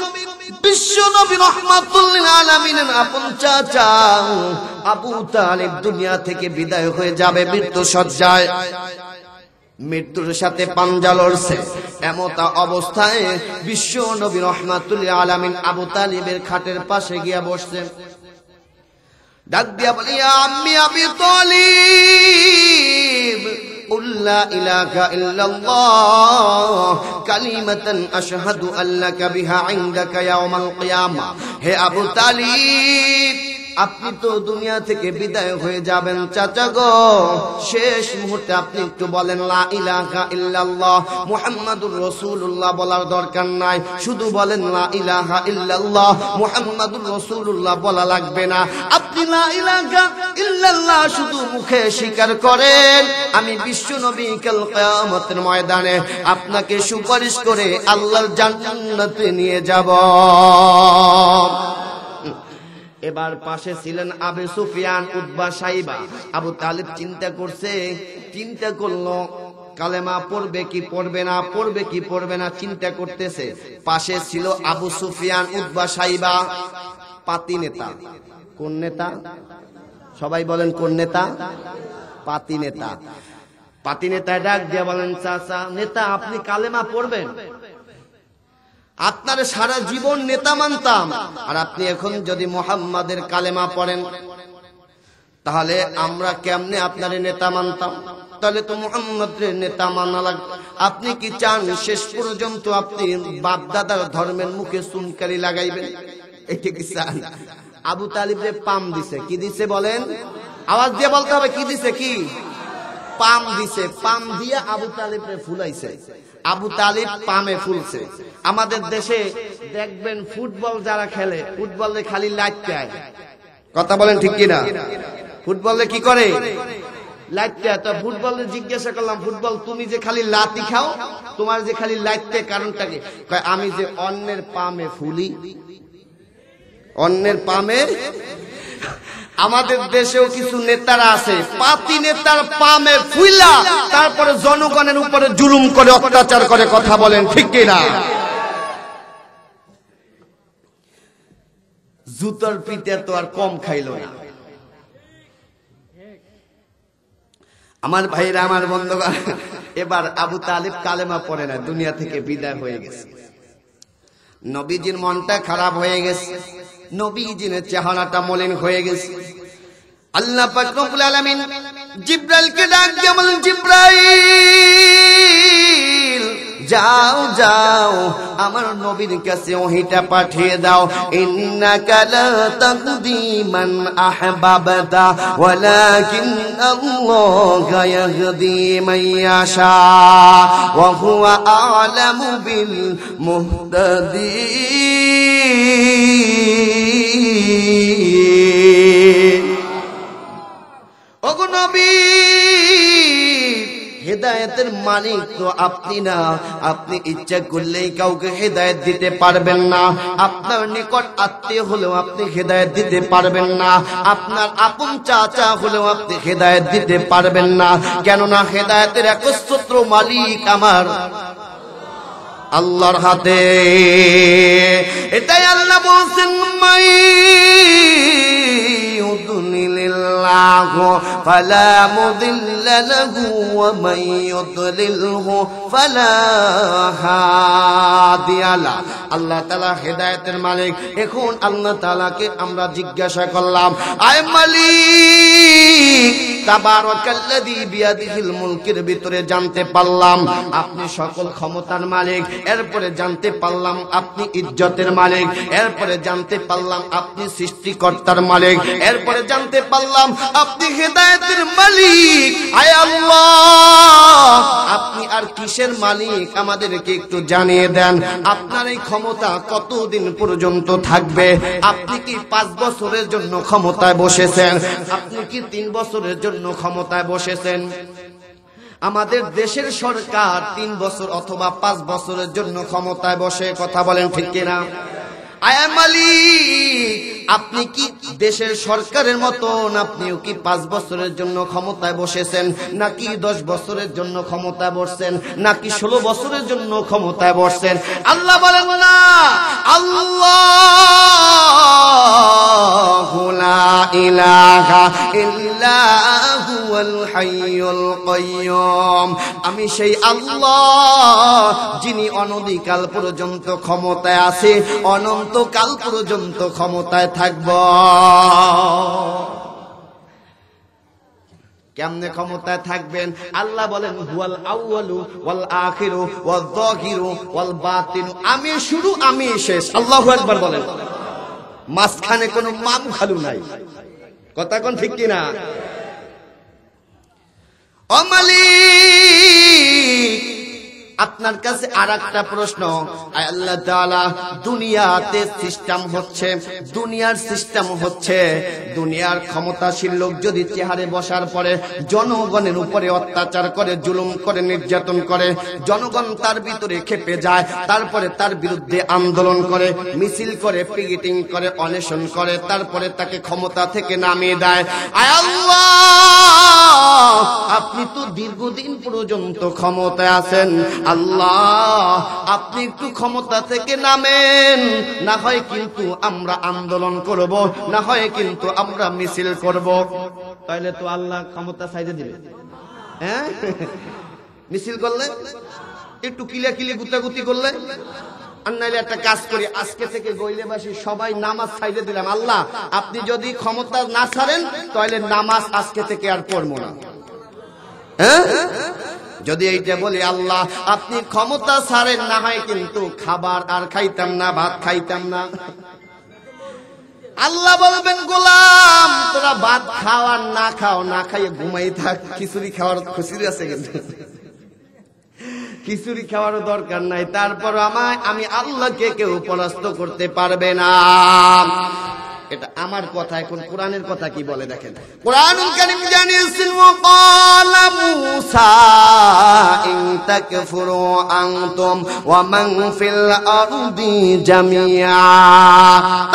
বিশ্ব নবী রাহমাতুল লিল আলামিনের আপন চাচা আবু তালিব দুনিয়া থেকে বিদায় হয়ে যাবে মৃত্যু সজ্জায়, মৃত্যুর সাথে পাঞ্জা লড়ছে। এমত অবস্থায় বিশ্ব নবী রাহমাতুল লিল আলামিন আবু তালিবের খাটের পাশে গিয়া বসছেন। ডাক দিয়া বলি, আম্মি আবি তালিব, কুল লা ইলাহা ইল্লাল্লাহ কালিমাতান আশহাদু আল্লাকা বিহা ইনদাকা ইয়াউমাল কিয়ামা। হে আবু তালিব, আপনি তো দুনিয়া থেকে বিদায় হয়ে যাবেন চাচা গো, শেষ মুহূর্তে আপনি একটু বলেন লা ইলাহা ইল্লাল্লাহ মুহাম্মাদুর রাসূলুল্লাহ। বলার দরকার নাই, শুধু বলেন লা ইলাহা ইল্লাল্লাহ মুহাম্মাদুর রাসূলুল্লাহ, বলা লাগবে না। আপনি লা ইলাহা ইল্লাল্লাহ শুধু মুখে স্বীকার করেন, আমি বিশ্ব নবী কাল কিয়ামতের ময়দানে আপনাকে সুপারিশ করে আল্লাহর জান্নাতে নিয়ে যাব। এবার পাশে ছিলেন আবু সুফিয়ান, উতবা, সাইবা। আবু তালিব চিন্তা করছে, চিন্তা করলো কালেমা পড়বে কি পড়বে না, পড়বে কি পড়বে না, চিন্তা করতেছে। পাশে ছিল আবু সুফিয়ান, উতবা, সাইবা, পাতি নেতা। কোন নেতা? সবাই বলেন কোন নেতা? পাতি নেতা। পাতি নেতায় ডাক দিয়ে বলেন, চাচা নেতা আপনি কালেমা পড়বেন? আপনার সারা জীবন নেতা মানতাম, আর আপনি এখন যদি মুহাম্মাদের কালেমা পড়েন তাহলে আমরা কেমনে আপনার নেতা মানতাম? তাহলে তো মুহাম্মাদের নেতা মানা লাগবে। আপনি কি চান শেষ পর্যন্ত আপনি বাপ দাদার ধর্মের মুখে চুনকালি লাগাইবেন? এটা কি চান? আবু তালিবরে পাম দিছে। কি দিছে বলেন? আওয়াজ দিয়ে বলতে হবে, কি দিছে? কি পাম দিছে। পাম দিয়া আবু তালিবরে ফুলাইছে। আবু তালিব পামে ফুলছে। আমাদের দেশে দেখবেন ফুটবল যারা খেলে, ফুটবলে খালি লাইট দেয়। কথা বলেন ঠিক কিনা? ফুটবলে কি করে? লাইট দেয়। তো ফুটবলে জিজ্ঞাসা করলাম, ফুটবল তুমি যে খালি লাতি খাও, তোমার যে খালি লাইট দেয় কারণটা কি? আমি যে অন্যের পামে ফুলি। অন্যের পামে। আমাদের দেশেও কিছু নেতারা আছে, পাতি নেতার পামে ফুইলা তারপরে জনগণের উপরে জুলুম করে, অত্যাচার করে। কথা বলেন ঠিক কিনা? জুতোর পিঠে তো আর কম খাইল না। আমার ভাইরা, আমার বন্ধুগণ, এবার আবু তালিব কালেমা পড়ে না, দুনিয়া থেকে বিদায় হয়ে গেছে। নবীজির মনটা খারাপ হয়ে গেছে, নবীজির চেহারাটা মলিন হয়ে গেছে। আল্লাহ পাক রব্বুল আলামিন জিবরাইলকে ডাক দিয়ে বলেন, জিবরাইল যাও যাও আমার নবীর কাছে ওহীটা পাঠিয়ে দাও। ইন্নাকা লা তাহদি মান আহবাবতা ওয়ালাকিন আল্লাহু ইয়াহদি মান ইয়াশা ওয়া হুয়া আ'লামু বিল মুহতাদিন। ওগো নবী, হেদায়েতের মালিক তো আপনি না। আপনি ইচ্ছা করলেই কাউকে হেদায়েত দিতে পারবেন না। আপনার নিকট আত্মীয় হলেও আপনি হেদায়েত দিতে পারবেন না। আপনার আপন চাচা হলেও আপনি হেদায়েত দিতে পারবেন না। কেননা হেদায়েতের একচ্ছত্র মালিক আমার আল্লাহর হাতে। এটাই আল্লাহ বলছেন, ফালা মুদিল্লা লাহু ওয়া মান ইউদ্লিলহু ফালা হাদিয়া লাহু। আল্লাহ তাআলা হেদায়েতের মালিক। এখন আল্লাহ তাআলাকে আমরা জিজ্ঞাসা করলাম, আয় মালিক তাবারাকাল্লাযী বিয়াদিহিল মুলকের ভিতরে জানতে পারলাম আপনি সকল ক্ষমতার মালিক। এরপরে জানতে পারলাম আপনি ইজ্জতের মালিক। এরপরে জানতে পারলাম আপনি সৃষ্টিকর্তার মালিক। এরপরে জানতে পারলাম আপনি হেদায়েতের মালিক। আয় আল্লাহ, আপনি আর কিসের মালিক আমাদেরকে একটু জানিয়ে দেন। আপনার এই ক্ষমতা কতদিন পর্যন্ত থাকবে? আপনি কি 5 বছরের জন্য ক্ষমতায় বসেছেন? আপনি কি 3 বছরের জন্য ক্ষমতায় বসেছেন? আমাদের দেশের সরকার 3 বছর অথবা 5 বছরের জন্য ক্ষমতায় বসে। কথা বলেন ঠিক কিনা? আয় মালিক, আপনি কি দেশের সরকারের মতন আপনিও কি 5 বছরের জন্য ক্ষমতায় বসেছেন, নাকি 10 বছরের জন্য ক্ষমতায় বসছেন, নাকি 16 বছরের জন্য ক্ষমতায় বসছেন? আল্লাহ বলেন না, আল্লাহু লা ইলাহা ইল্লা হুয়াল হাইয়ুল কাইয়্যুম। আমি সেই আল্লাহ যিনি অনধিকাল পর্যন্ত ক্ষমতায় আছে, অনন্তকাল পর্যন্ত ক্ষমতায় থাকব। কেমনে ক্ষমতায় থাকবেন? আল্লাহ বলেন, হুয়াল আউয়ালু ওয়াল আখিরু ওয়াল যাহিরু ওয়াল বাতিনু। আমি শুরু, আমি শেষ। আল্লাহু আকবার বলেন। মাঝখানে কোনো মাম খালু নাই। কথা কোন ঠিক কিনা? ও মালিক, আপনার কাছে আরেকটা প্রশ্ন। আল্লাহ তাআলা দুনিয়াতে সিস্টেম হচ্ছে, দুনিয়ার সিস্টেম হচ্ছে, দুনিয়ার ক্ষমতাশীল লোক যদি চেহারে বসার পরে জনগণের উপরে অত্যাচার করে, জুলুম করে, নির্যাতন করে, জনগণ তার ভিতরে ক্ষেপে যায়, তারপরে তার বিরুদ্ধে আন্দোলন করে, মিছিল করে, পিকেটিং করে, অনশন করে, তারপরে তাকে ক্ষমতা থেকে নামিয়ে দেয়। আয় আল্লাহ, আপনি তো দীর্ঘদিন পর্যন্ত ক্ষমতায় আছেন। আল্লাহ আল্লাহ আপনি একটু ক্ষমতা থেকে নামেন, না হয় কিন্তু আমরা আন্দোলন করব, না হয় কিন্তু আমরা মিছিল করব। তাহলে তো আল্লাহ ক্ষমতা ছাইড়ে দিবে। হ্যাঁ, মিছিল করলে একটু কিলাকিলি গুতাগুতি করলে, আর নাইলে একটা কাজ করি, আজকে থেকে গইলেবাসী সবাই নামাজ ছাইড়ে দিলাম, আল্লাহ আপনি যদি ক্ষমতা না ছাড়েন তাহলে নামাজ আজকে থেকে আর পড়বো না। হ্যাঁ, যদি এইটা বলি আল্লাহ আপনি ক্ষমতা ছাড়েন, না হয় কিন্তু খাবার আর খাইতাম না, ভাত খাইতাম না। আল্লাহ বলবেন গোলাম তোরা ভাত খাওয়ার না খাও, না খাইয়ে ঘুমাই থাক, খিচুড়ি খাওয়ার খুশি আছে কিন্তু খিচুড়ি খাওয়ারও দরকার নাই, তারপর আমি আল্লাহকে কেউ পরাস্ত করতে পারবে না। এটা আমার কথা। এখন কোরআনের কথা কি বলে দেখেন, কোরআনুল কারীম জানিয়েছেন ওয়াকালা মূসা ইন তাকফুরু আনতুম ওয়া মান ফিল আরদি জামিআ।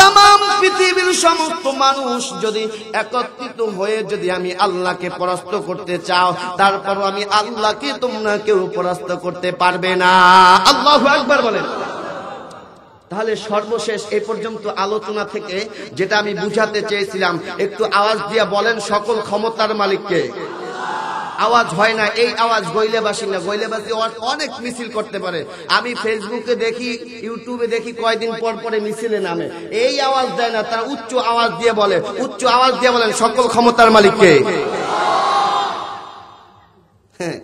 तमाम পৃথিবীর সমস্ত মানুষ যদি একত্রিত হয়ে যদি আমি আল্লাহকে পরাস্ত করতে চাও, তারপর আমি আল্লাহকে তোমরা কেউ পরাস্ত করতে পারবে না। আল্লাহু আকবার বলেন। তাহলে সর্বশেষ এই পর্যন্ত আলোচনা থেকে যেটা আমি বুঝাতে চেয়েছিলাম, একটু আওয়াজ দিয়ে বলেন সকল ক্ষমতার মালিককে। আওয়াজ হয় না, এই আওয়াজ গইলেবাসী না, গইলেবাসী অনেক মিছিল করতে পারে। আমি ফেসবুকে দেখি, ইউটিউবে দেখি কয়দিন পর পরে মিছিলে নামে, এই আওয়াজ দেয় না, তারা উচ্চ আওয়াজ দিয়ে বলে, উচ্চ আওয়াজ দিয়ে বলেন সকল ক্ষমতার মালিককে। হ্যাঁ,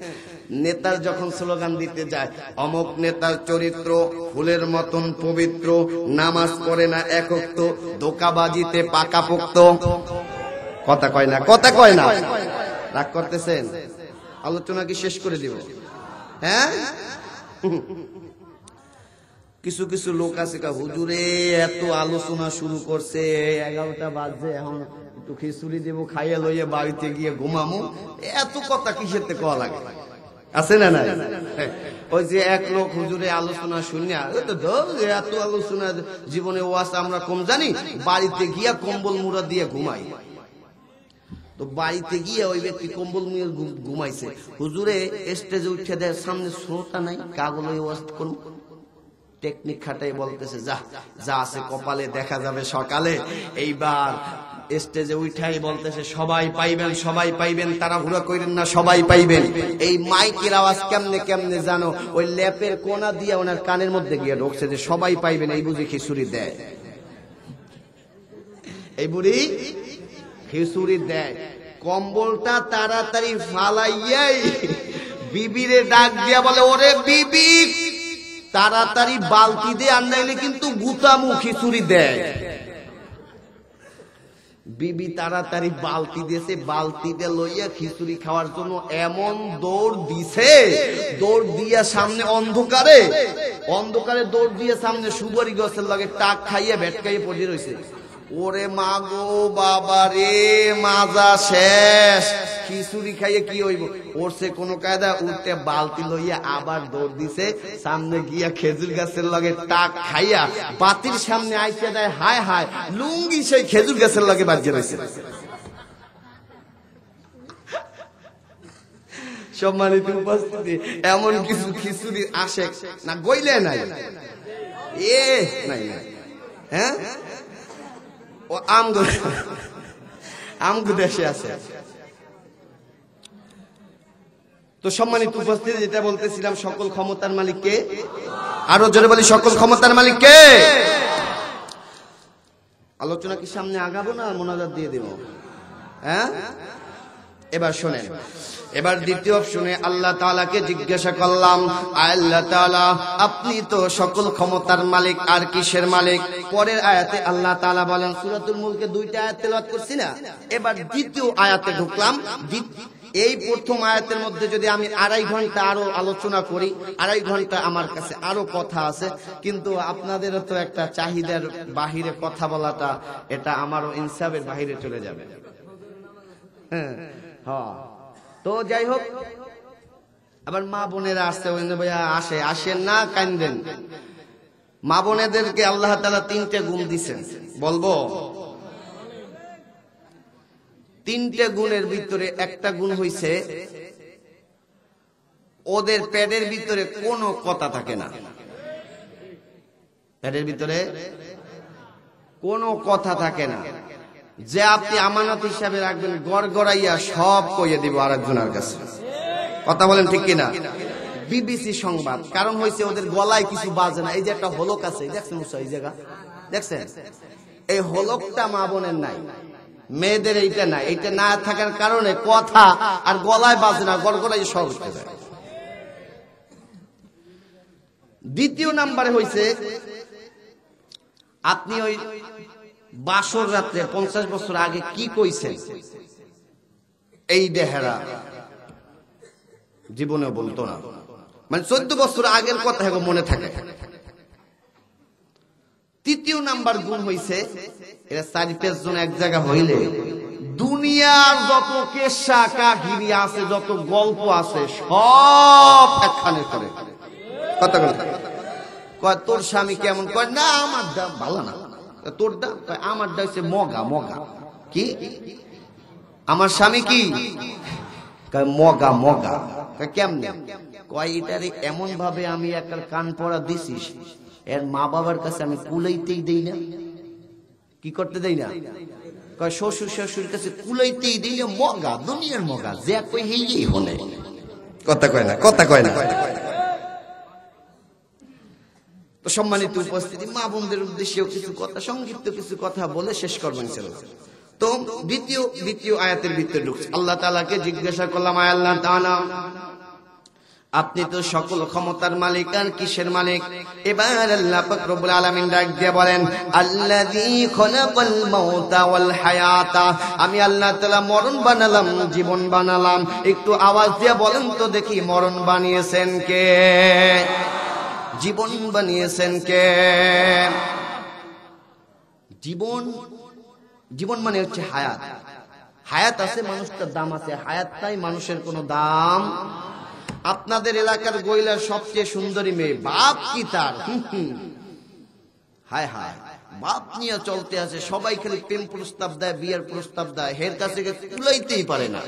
নেতার যখন স্লোগান দিতে যায়, অমুক নেতার চরিত্র ফুলের মতন পবিত্র, নামাজ পড়ে না একক্ত, দোকাবাজিতে পাকাপোক্ত, কথা কয় না, কথা কয় না। রাগ করতেছেন? আলোচনা কি শেষ করে দিব? হ্যাঁ, কিছু কিছু লোক আছে হুজুরে এত আলোচনা শুরু করছে, 11টা বাজে, এখন একটু খিচুড়ি দেবো, খাইয়ে লইয়ে বাড়িতে গিয়ে ঘুমামু, এত কথা কিসের কওয়া লাগে? আছে না না? ওই যে এক লোক হুজুরে আলোচনা শুনিয়া এত আলোচনা জীবনে ওয়াজ আমরা কম জানি, বাড়িতে গিয়া কম্বল মুড়া দিয়ে ঘুমাই। তো বাড়িতে গিয়ে ওই ব্যক্তি কম্বল মুড়ে ঘুমাইছে, হুজুরে স্টেজে উঠে দেয়, সামনে শ্রোতা নাই, কাগজ ওয়াজ করব, টেকনিক খাটাই বলতেছে যা যা আছে কপালে দেখা যাবে সকালে। এইবার স্টেজে উঠাই বলতেছে সবাই পাইবেন, সবাই পাইবেন, তারা হুড়া করেন না, সবাই পাইবেন। এই মাইকের আওয়াজ কেমনে কেমনে জানো ওই ল্যাপের কোনা দিয়ে ওনার কানের মধ্যে গিয়ে ঢুকছে, যে সবাই পাইবেন, এই বুঝি খিচুড়ি দেয়, এই বুড়ি খিচুড়ি দেয়। কম্বলটা তাড়াতাড়ি ফালাইয়াই বিবিরে ডাক দিয়া বলে, ওরে বিবি তাড়াতাড়ি বালতি দে, আর নাইলে কিন্তু গুতামু খিচুড়ি দেয়। বিবি তাড়াতাড়ি বালতি দিয়েছে, বালতি দিয়ে লইয়া খিচুড়ি খাওয়ার জন্য এমন দৌড় দিছে, দৌড় দিয়া সামনে অন্ধকারে অন্ধকারে দৌড় দিয়ে সামনে সুবরি গাছের লাগে টাক খাইয়া ভেটকাইয়ে পড়ে রয়েছে। ওরে মাগো বাবা রে, মাজা শেষ, খিচুড়ি খাইয়ে কি হইব, ওরছে কোন কায়দা উঠতে বালতি লইয়া আবার দৌড় দিছে, সামনে গিয়া খেজুর গাছের লগে টাক খাইয়া বাতির সামনে আইসা দেয়, হায় হায় লুঙ্গি সেই খেজুর গাছের লগে বাজিয়ে রয়েছে। সম্মানিত উপস্থিতি, এমন কিছু খিচুড়ি আসে না গইলে নাই, এ নাই, হ্যাঁ ও আমগো দেশে আছে। তো সম্মানিত উপস্থিতি, যেটা বলতেছিলাম সকল ক্ষমতার মালিককে, আরো জোরে বলি সকল ক্ষমতার মালিককে। আলোচনা কি সামনে আগাবো না মোনাজাত দিয়ে দেব? হ্যাঁ, এবার শোনেন, এবার দ্বিতীয় অপশনে আল্লাহ তাআলাকে জিজ্ঞাসা করলাম, আল্লাহ তাআলা আপনি তো সকল ক্ষমতার মালিক, আর কিসের মালিক? পরের আয়াতে আল্লাহ তাআলা বলেন, সূরাতুল মুলকে 2টা আয়াত তেলাওয়াত করছি না, এবার দ্বিতীয় আয়াতে ঢুকলাম। এই প্রথম আয়াতের মধ্যে যদি আমি 2.5 ঘন্টা আরো আলোচনা করি, 2.5 ঘন্টা আমার কাছে আরো কথা আছে, কিন্তু আপনাদেরও তো একটা চাহিদার বাহিরে কথা বলাটা, এটা আমারও ইনসাফের বাহিরে চলে যাবে। হ্যাঁ, তো যাই হোক, আবার মা বোনেরা আসছে, ভাইয়া আসেন না, কান্দেন। মা বোনেদেরকে আল্লাহ তাআলা 3টে গুণ দিছেন, বলবো 3টে গুণের ভিতরে একটা গুণ হইছে ওদের পেটের ভিতরে কোনো কথা থাকে না, পেটের ভিতরে কোনো কথা থাকে না, যে আপনি আমানত হিসাবে রাখবেন গড়গড়াইয়া সব কইয়ে দিব আরেকজনের কাছে। কথা বলেন ঠিক কিনা? বিবিসি সংবাদ, কারণ হয়েছে ওদের গলায় কিছু বাজে না। এই যে একটা হলক আছে, দেখছেন এই জায়গা দেখছেন, এই হলকটা মা বোনের নাই, মেয়েদের এইটা নাই। এইটা না থাকার কারণে কথা আর গলায় বাজে না, গড়গড়াই সব উঠতে যায়। দ্বিতীয় নাম্বারে হয়েছে আপনি ওই বাসর রাত্রে 50 বছর আগে কি কইছেন, এই দেহেরা জীবনে বলতো না, মানে 14 বছর আগের কথা মনে থাকে। তৃতীয় নাম্বার গুণ হইছে এরা 4-5 জন এক জায়গা হইলে দুনিয়ার যত কেশা কাহিনী আছে, যত গল্প আছে সব একখানে করে কথা বলে। কয় তোর স্বামী কেমন? কয় না আমার দা ভালো না। তোর দা? কয় আমার দা হচ্ছে মগা। মগা কি? আমার স্বামী কি? কয় মগা মগা। কয় কেমনে? কয় এটারে এমন ভাবে আমি একটা কান পড়া দিছিস, এর মা বাবার কাছে আমি কুলাইতেই দেই না। কি করতে দেই না? কয় শ্বশুর শাশুড়ির কাছে কুলাইতেই দেই না। মগা, দুনিয়ার মগা, যে কই হেই হনে। কথা কয় না, কথা কয় না। তো সম্মানিত উপস্থিতি, মা বোনদের উদ্দেশ্যেও কিছু কথা, সংক্ষিপ্ত কিছু কথা বলে শেষ করবেন ইনশাআল্লাহ। তো দ্বিতীয় আয়াতের ভিতরে ঢুকছে। আল্লাহ তাআলাকে জিজ্ঞাসা করলাম, আয় আল্লাহ তাআলা, আপনি তো সকল ক্ষমতার মালিক, আর কিসের মালিক? এবার আল্লাহ পাক রব্বুল আলামিন ডাক দিয়ে বলেন, আল্লাযী খলাকাল মাউতা ওয়াল হায়াতা, আমি আল্লাহ তাআলা মরণ বানালাম, জীবন বানালাম। একটু আওয়াজ দিয়ে বলেন তো দেখি, মরণ বানিয়েছেন কে? জীবন বানিয়েছেন কে? জীবন মানে হচ্ছে হায়াত। হায়াত আছে, মানুষটার দাম আছে। হায়াত নাই, মানুষের কোনো দাম। আপনাদের এলাকার গইলার সবচেয়ে সুন্দরী মেয়ে, বাপ কি তার? হায় হায়, বাপ নিয়ে চলতে আছে, সবাই খালি প্রেম প্রস্তাব দেয়, বিয়ের প্রস্তাব দেয়, হের কাছে তুলাইতেই পারে না,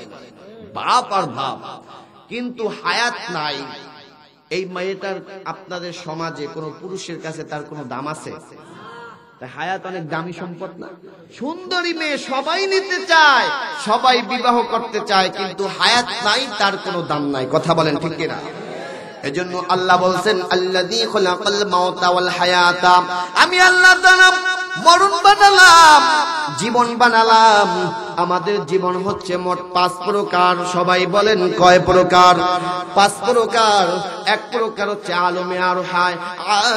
বাপ আর বাপ, কিন্তু হায়াত নাই। এই মেয়েটার আপনাদের সমাজে কোন পুরুষের কাছে তার কোনো দাম আছে? হায়াত অনেক দামি সম্পদ না? সুন্দরী মেয়ে সবাই নিতে চায়, সবাই বিবাহ করতে চায়, কিন্তু হায়াত নাই, তার কোনো দাম নাই। কথা বলেন ঠিক কিনা? এজন্য আল্লাহ বলছেন, আল্লাযী খলাকাল মাউতা ওয়াল হায়াতা, আমি আল্লাহ তাআলা মরণ বানালাম, জীবন বানালাম। আমাদের জীবন হচ্ছে মোট 5 প্রকার। সবাই বলেন কয় প্রকার? 5 প্রকার। এক প্রকার হচ্ছে আলমে আরহায়।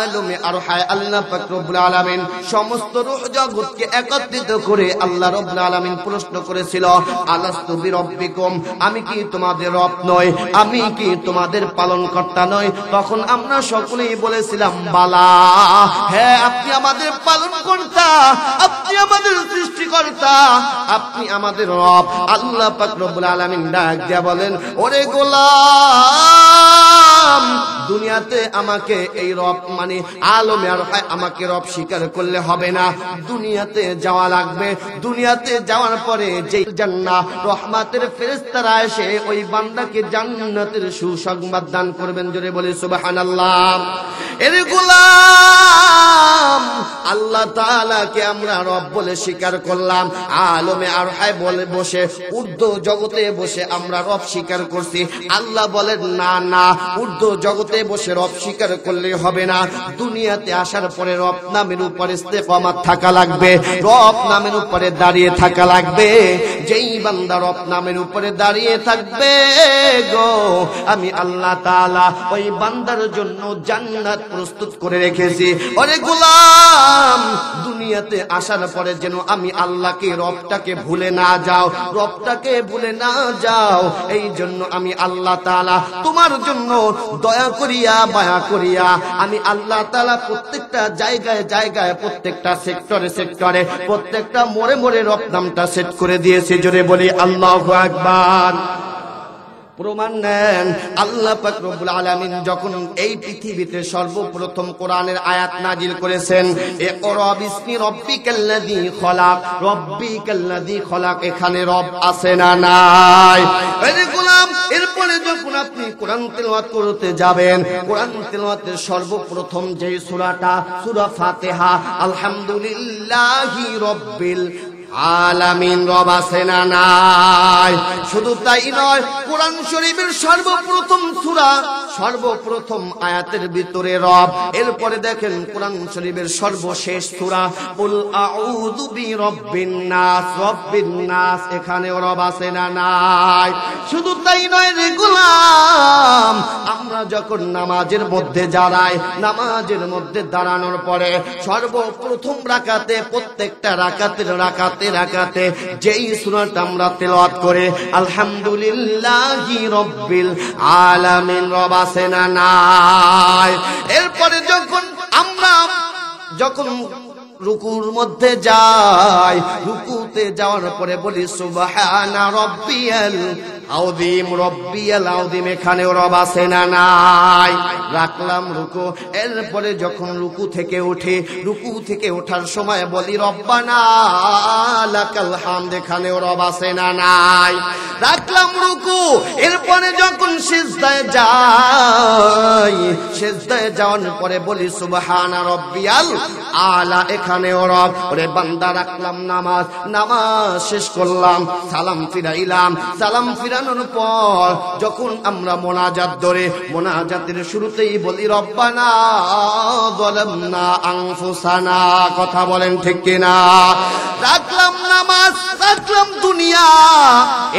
আলমে আরহায় আল্লাহ পাক রব্বুল আলামিন সমস্ত রূহ জগৎকে একত্রিত করে আল্লাহ রব্বুল আলামিন প্রশ্ন করেছিল, আলাস্তু বিরব্বিকুম, আমি কি তোমাদের রব নই? আমি কি তোমাদের পালনকর্তা নই? তখন আমরা সকলেই বলেছিলাম, বালা, হ্যাঁ আপনি আমাদের পালনকর্তা, আপনি আমাদের সৃষ্টিকর্তা, আপনি আমাদের রব। আল্লাহ পাক রব্বুল আলামিন ডাক দিয়া বলেন, ওরে গোলাম, দুনিয়াতে আমাকে এই রব মানে আলমে আরহায় আমাকে রব স্বীকার করলে হবে না, দুনিয়াতে যাওয়া লাগবে। দুনিয়াতে যাওয়ার পরে যে জান্নাত রহমতের ফেরেশতারা এসে ওই বান্দাকে জান্নাতের সুসংবাদ দান করবেন। জোরে বলি সুবহানাল্লাহ। এর গোলাম, আল্লাহ তাআলাকে আমরা রব বলে স্বীকার করলাম, আলমে আরহায় বলে বসে, ঊর্ধ্ব জগতে বসে আমরা রব স্বীকার করছি। আল্লাহ বলেন, না না, ঊর্ধ্ব জগতে বসে রব স্বীকার করলে হবে না, দুনিয়াতে আসার পরে রব নামের উপরে ইস্তেকামাত থাকা লাগবে, রব নামের উপরে দাঁড়িয়ে থাকা লাগবে। যেই বান্দা রব নামের উপরে দাঁড়িয়ে থাকবে গো, আমি আল্লাহ তাআলা ওই বান্দার জন্য জান্নাত প্রস্তুত করে রেখেছি। ওরে গোলাম, দুনিয়াতে আসার পরে যেন আমি আল্লাহকে, রবটাকে ভুলে না যাও, রবটাকে ভুলে না যাও। এই জন্য আমি আল্লাহ তাআলা তোমার জন্য দয়া করিয়া, মায়া করিয়া আমি আল্লাহ তাআলা প্রত্যেকটা জায়গায় জায়গায়, প্রত্যেকটা সেক্টরে সেক্টরে, প্রত্যেকটা মোড়ে মোড়ে রব নামটা সেট করে দিয়েছি। জোরে বলি আল্লাহু আকবার। প্রমাণ নেন। আল্লাহ পাক রব্বুল আলামিন যখন এই পৃথিবীতে সর্বপ্রথম কোরআনের আয়াত নাজিল করেছেন, ইকরা বিসমি রাব্বিকাল্লাযী খলাক, রাব্বিকাল্লাযী খলাক, এখানে রব আছে না নাই? আরে গোলাম, এরপরে যখন আপনি কোরআন তেলাওয়াত করতে যাবেন, কোরআন তেলাওয়াতের সর্বপ্রথম যে সূরাটা, সূরা ফাতিহা, আলহামদুলিল্লাহি রাব্বিল আলামিন, রব আছে না নাই? শুধু তাই নয়, কোরআন শরীফের সর্বপ্রথম সূরা, সর্বপ্রথম আয়াতের ভিতরে রব। এরপরে দেখেন কোরআন শরীফের সর্বশেষ সূরা, কুল আউযু বিরাব্বিন নাস, রব্বিন নাস, এখানেও রব আছে না নাই? শুধু তাই নয় রে গোলাম, আমরা যখন নামাজের মধ্যে দাঁড়াই, নামাজের মধ্যে দাঁড়ানোর পরে সর্বপ্রথম রাকাতে, প্রত্যেকটা রাকাতে যেই সূরাটা আমরা তেলাওয়াত করে আলহামদুলিল্লাহি রাব্বিল আলামিন, রব আছে না নাই? এরপরে যখন রুকুর মধ্যে যাই, রুকুতে যাওয়ার পরে বলি সুবহানা রাব্বিয়াল আযীম, রাব্বিয়াল আযীম, এখানেও রব আছে না নাই? রাখলাম রুকু। এরপরে যখন রুকু থেকে উঠি, রুকু থেকে ওঠার সময় বলি রব্বানা লাকাল হামদ, এখানেও রব আছে না নাই? রাখলাম রুকু। এরপরে যখন সিজদায় যাই, সিজদায় যাওয়ার পরে বলি সুবহানা রাব্বিয়াল আলা, এখানেও রব। ওরে বান্দা, রাখলাম নামাজ, নামাজ শেষ করলাম, সালাম ফিরাইলাম, সালাম ফিরানোর পর যখন আমরা মোনাজাত ধরে, মোনাজাতের শুরুতেই বলি রব্বানা যালামনা আনফুসানা, কথা বলেন ঠিক কিনা? রাখলাম নামাজ, রাখলাম দুনিয়া।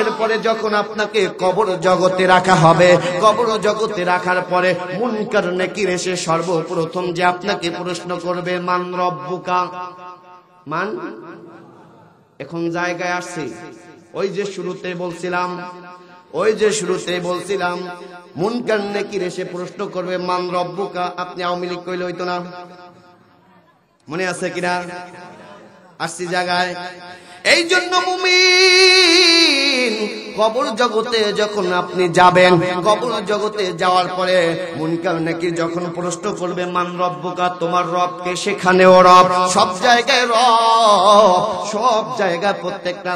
এরপরে যখন আপনাকে কবর জগতে রাখা হবে, কবর জগতে রাখার পরে মুনকার নাকির এসে সর্বপ্রথম যে আপনাকে প্রশ্ন করবে, মান রব্বুকা, মান। এখন জায়গায় আসছে, ওই যে শুরুতে বলছিলাম মুনকার নাকির এসে প্রশ্ন করবে মান রব্বুকা। আপনি আওয়ামী লীগ কইলে হইতো না? মনে আছে কিনা? আসছি জায়গায়। এই জন্য মুমিন, কবর জগতে যখন আপনি যাবেন, কবর জগতে যাওয়ার পরে মুনকার নাকির যখন প্রশ্ন করবে মান রব্বুকা, তোমার রবকে, সেখানেও রব, সব জায়গায় রব, সব জায়গায়, প্রত্যেকটা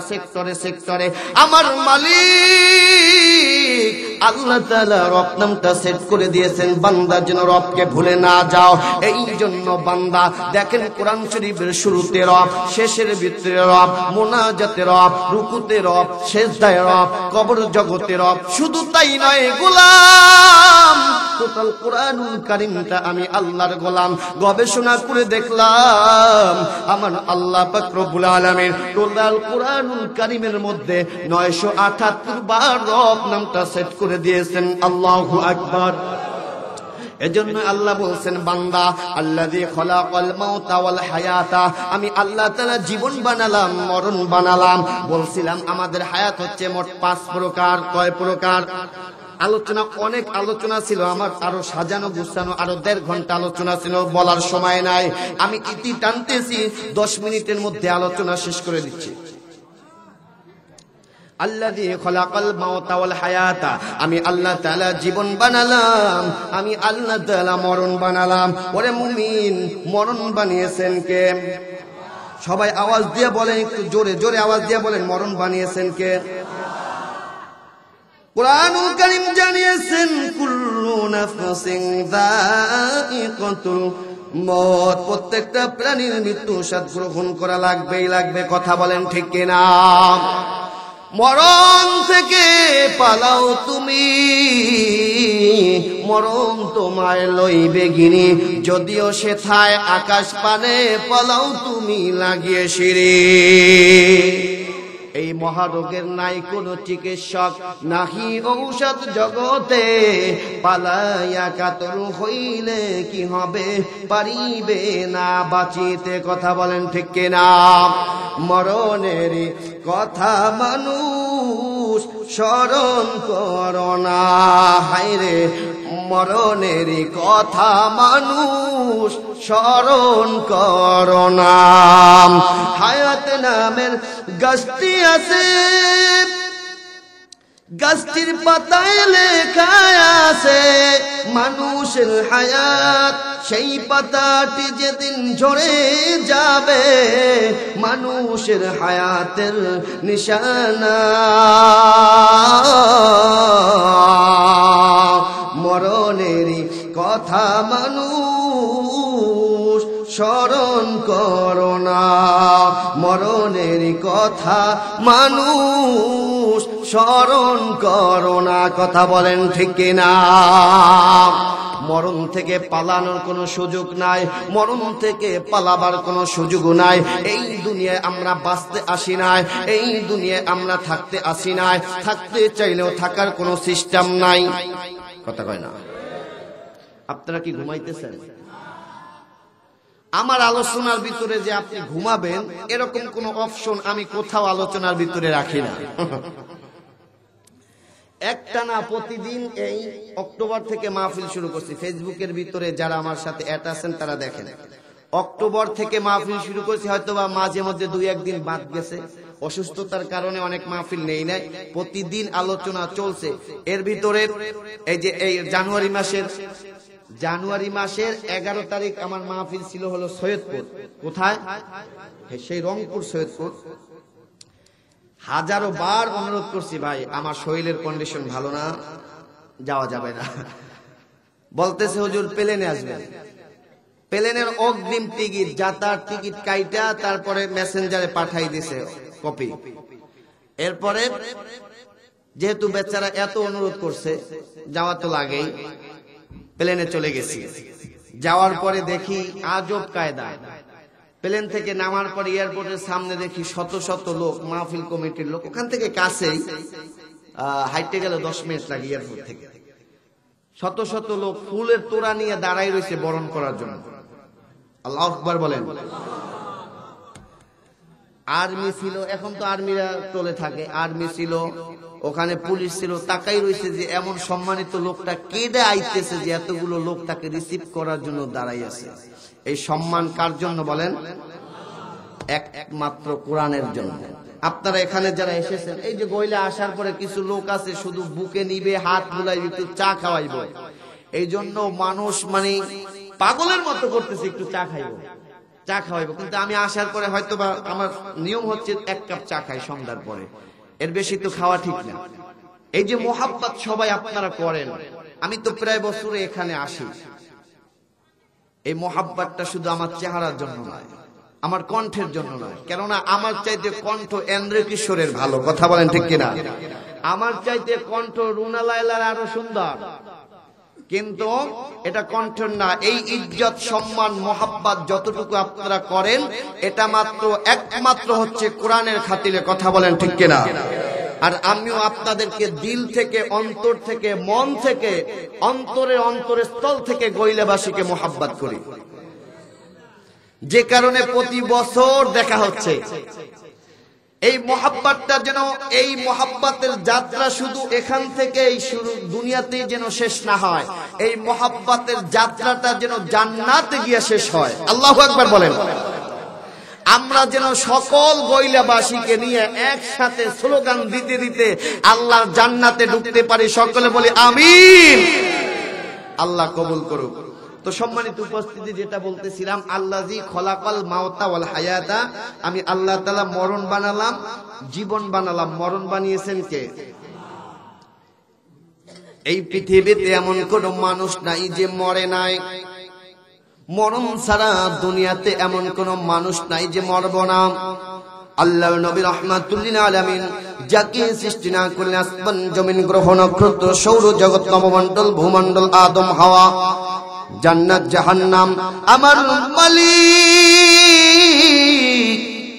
সেক্টরে আমার মালিক আল্লাহ তাআলা রব নামটা সেট করে দিয়েছেন, বান্দা যেন রবকে ভুলে না যাও। এই জন্য বান্দা দেখেন কোরআন শরীফের শুরুতে রব, শেষের ভিতরে রব, মোনাজাতে রব, রুকুতে রব, সিজদায় রব, কবর জগতে রব। শুধু তাই নয় গোলাম, টোটাল কোরআনুল কারীমটা আমি আল্লাহর গোলাম গবেষণা করে দেখলাম, আমার আল্লাহ পাক রব্বুল আলামিন টোটাল কোরআনুল কারীমের মধ্যে 978 বার রব নামটা সেট করে দিয়েছেন। আল্লাহু আকবার। এজন্য আল্লাহ বলছেন, বান্দা আল্লাযী খলাকাল মাউতা ওয়াল হায়াতা, আমি আল্লাহ তাআলা জীবন বানালাম, মরণ বানালাম। বলছিলাম আমাদের হায়াত হচ্ছে মোট 5 প্রকার। কয় প্রকার? আলোচনা, অনেক আলোচনা ছিল আমার, আরো সাজানো গুছানো আরো 1.5 ঘন্টা আলোচনা ছিল, বলার সময় নাই। আমি ইতি টানতেছি, 10 মিনিটের মধ্যে আলোচনা শেষ করে দিচ্ছি। আল্লাযী খলাকাল মাউতা ওয়াল হায়াতা, আমি আল্লাহ তাআলা জীবন বানালাম, আমি আল্লাহ তাআলা মরণ বানালাম। ওরে মুমিন, মরণ বানিয়েছেন কে? সবাই আওয়াজ দিয়ে বলেন, একটু জোরে জোরে আওয়াজ দিয়ে বলেন, মরণ বানিয়েছেন কে? কুরআনুল কারীম জানিয়েছেন, কুল্লু নাফসিন যায়িকাতুল মওত, প্রত্যেকটা প্রাণীর মৃত্যু স্বাদ গ্রহণ করা লাগবে। কথা বলেন ঠিক কিনা? মরণ থেকে পালাও তুমি, মরণ তোমায় লইবে গিনি, যদিও সেথায় আকাশ পানে, পালাও তুমি লাগিয়ে সিঁড়ি। এই মহারোগের নাই কোনো চিকিৎসক, নাহি ঔষধ জগতে, পালাইয়া কাতর হইলে কি হবে, পারিবে না বাঁচিতে। কথা বলেন ঠিক কিনা? মরণের কথা মানুষ স্মরণ করো না, হায়রে মরণের কথা মানুষ স্মরণ করো না। হায়াত নামের গাছটি আছে, গাছটির পাতায় লেখা আছে মানুষের হায়াত, সেই পাতাটি যেদিন ঝরে যাবে মানুষের হায়াতের নিশানা। মরণেরই কথা মানুষ স্মরণ করো না, মরণেরই কথা মানুষ স্মরণ করো না। কথা বলেন ঠিক কিনা? মরণ থেকে পালানোর কোনো সুযোগ নাই, মরণ থেকে পালাবার কোনো সুযোগ নাই। এই দুনিয়ায় আমরা বাঁচতে আসি নাই, এই দুনিয়ায় আমরা থাকতে আসি নাই, থাকতে চাইলেও থাকার কোনো সিস্টেম নাই। কথা কয় না? আপনারা কি ঘুমাইতেছেন? আমার আলোচনার ভিতরে যে আপনি ঘুমাবেন এরকম কোন অপশন আমি কোথাও আলোচনার ভিতরে রাখি না। একটানা প্রতিদিন এই অক্টোবর থেকে মাহফিল শুরু করছি। ফেসবুকের ভিতরে যারা আমার সাথে অ্যাড আছেন তারা দেখেন, অক্টোবর থেকে মাহফিল শুরু করছি। হয়তো বা মাঝে মধ্যে দুই একদিন বাদ গেছে, অসুস্থতার কারণে অনেক মাহফিল নেই নাই, প্রতিদিন আলোচনা চলছে। এর ভিতরে এই যে এই জানুয়ারি মাসের 11 তারিখ আমার মাহফিল ছিল হলো সৈয়দপুর। কোথায়? সেই রংপুর সৈয়দপুর। হাজারো বার অনুরোধ করছি, ভাই আমার শরীরের কন্ডিশন ভালো না, যাওয়া যাবে না। বলতেছে হুজুর প্লেনে আসবেন। প্লেনের অগ্রিম টিকিট, যাতায়াত টিকিট কাইটা তারপরে মেসেঞ্জারে পাঠাই দিছে কপি। এরপরে যেহেতু বেচারা এত অনুরোধ করছে, যাওয়া তো লাগেই, প্লেনে চলে গেছি। যাওয়ার পরে দেখি আজব কায়দা, প্লেন থেকে নামার পর এয়ারপোর্টের সামনে দেখি শত শত লোক, মাহফিল কমিটির লোক। ওখান থেকে কাছেই, হাইটে গেলে 10 মিনিট লাগে এয়ারপোর্ট থেকে। শত শত লোক ফুলের তোড়া নিয়ে দাঁড়াই রয়েছে বরণ করার জন্য। আল্লাহু আকবার বলেন। আর্মি ছিল, এখন তো আর্মিরা চলে থাকে, আর্মি ছিল, ওখানে পুলিশ ছিল, তাকাই রয়েছে যে এমন সম্মানিত লোকটা কেডে আইতেছে যে এতগুলো লোক তাকে রিসিভ করার জন্য দাঁড়াই আছে। এই সম্মান কার জন্য বলেন? একমাত্র কোরআনের জন্য। আপনারা এখানে যারা এসেছেন, এই যে গইলা আসার পরে কিছু লোক আছে শুধু বুকে নিবে, হাত বুলাইবে, একটু চা খাওয়াইব, এই জন্য মানুষ মানে পাগলের মতো করতেছে, একটু চা খাইব, চা খাওয়াইব। কিন্তু আমি আসার পরে হয়তো বা আমার নিয়ম হচ্ছে 1 কাপ চা খাই সন্ধ্যার পরে, এর বেশি তো খাওয়া ঠিক না। এই যে মোহাব্বত সবাই আপনারা করেন, আমি তো প্রায় বছরে এখানে আসি। এই মোহাব্বতটা শুধু আমার চেহারার জন্য নয়, আমার কণ্ঠের জন্য নয়, কেননা আমার চাইতে কণ্ঠ এন্দ্র কিশোরের ভালো। কথা বলেন ঠিক কিনা? আমার চাইতে কণ্ঠ রুনা লায়লার আরো সুন্দর, কিন্তু এটা কণ্ঠের না। এই ইজ্জত সম্মান মোহাব্বত যতটুকু আপনারা করেন, এটা মাত্র একমাত্র হচ্ছে কোরআনের খাতিরে। কথা বলেন ঠিক কিনা? আর আমিও আপনাদেরকে দিল থেকে, অন্তর থেকে, মন থেকে, অন্তরের স্থল থেকে গইলাবাসীকে মোহাব্বত করি, যে কারণে প্রতি বছর দেখা হচ্ছে। এই মোহাব্বতটা যেন, এই মোহাব্বতের যাত্রা শুধু এখান থেকেই শুরু, দুনিয়াতেই যেন শেষ না হয়। এই মোহাব্বতের যাত্রাটা যেন জান্নাতে গিয়ে শেষ হয়। আল্লাহু আকবার বলেন। আমরা যেন সকল গইলাবাসীকে নিয়ে একসাথে স্লোগান দিতে দিতে আল্লাহর জান্নাতে ঢুকতে পারি। সকলে বলি আমিন। আল্লাহ কবুল করুক। তো সম্মানিত উপস্থিতি, যেটা বলতেছিলাম, আল্লাযী খলাকাল মাউতা ওয়াল হায়াতা, আমি আল্লাহ তাআলা মরণ বানালাম, জীবন বানালাম। মরণ বানিয়েছেন কে? এই পৃথিবীতে এমন কোন মানুষ নাই যে মরে নাই। মরণ ছাড়া দুনিয়াতে এমন কোন মানুষ নাই যে মরব না। আল্লাহর নবী রাহমাতুল লিল আলামিন যাকে সৃষ্টি না করলে আসমান জমিন গ্রহ নক্ষত্র সৌর জগৎ নবমণ্ডল ভূমণ্ডল আদম হাওয়া জান্নাত জাহান্নাম আমার মালিক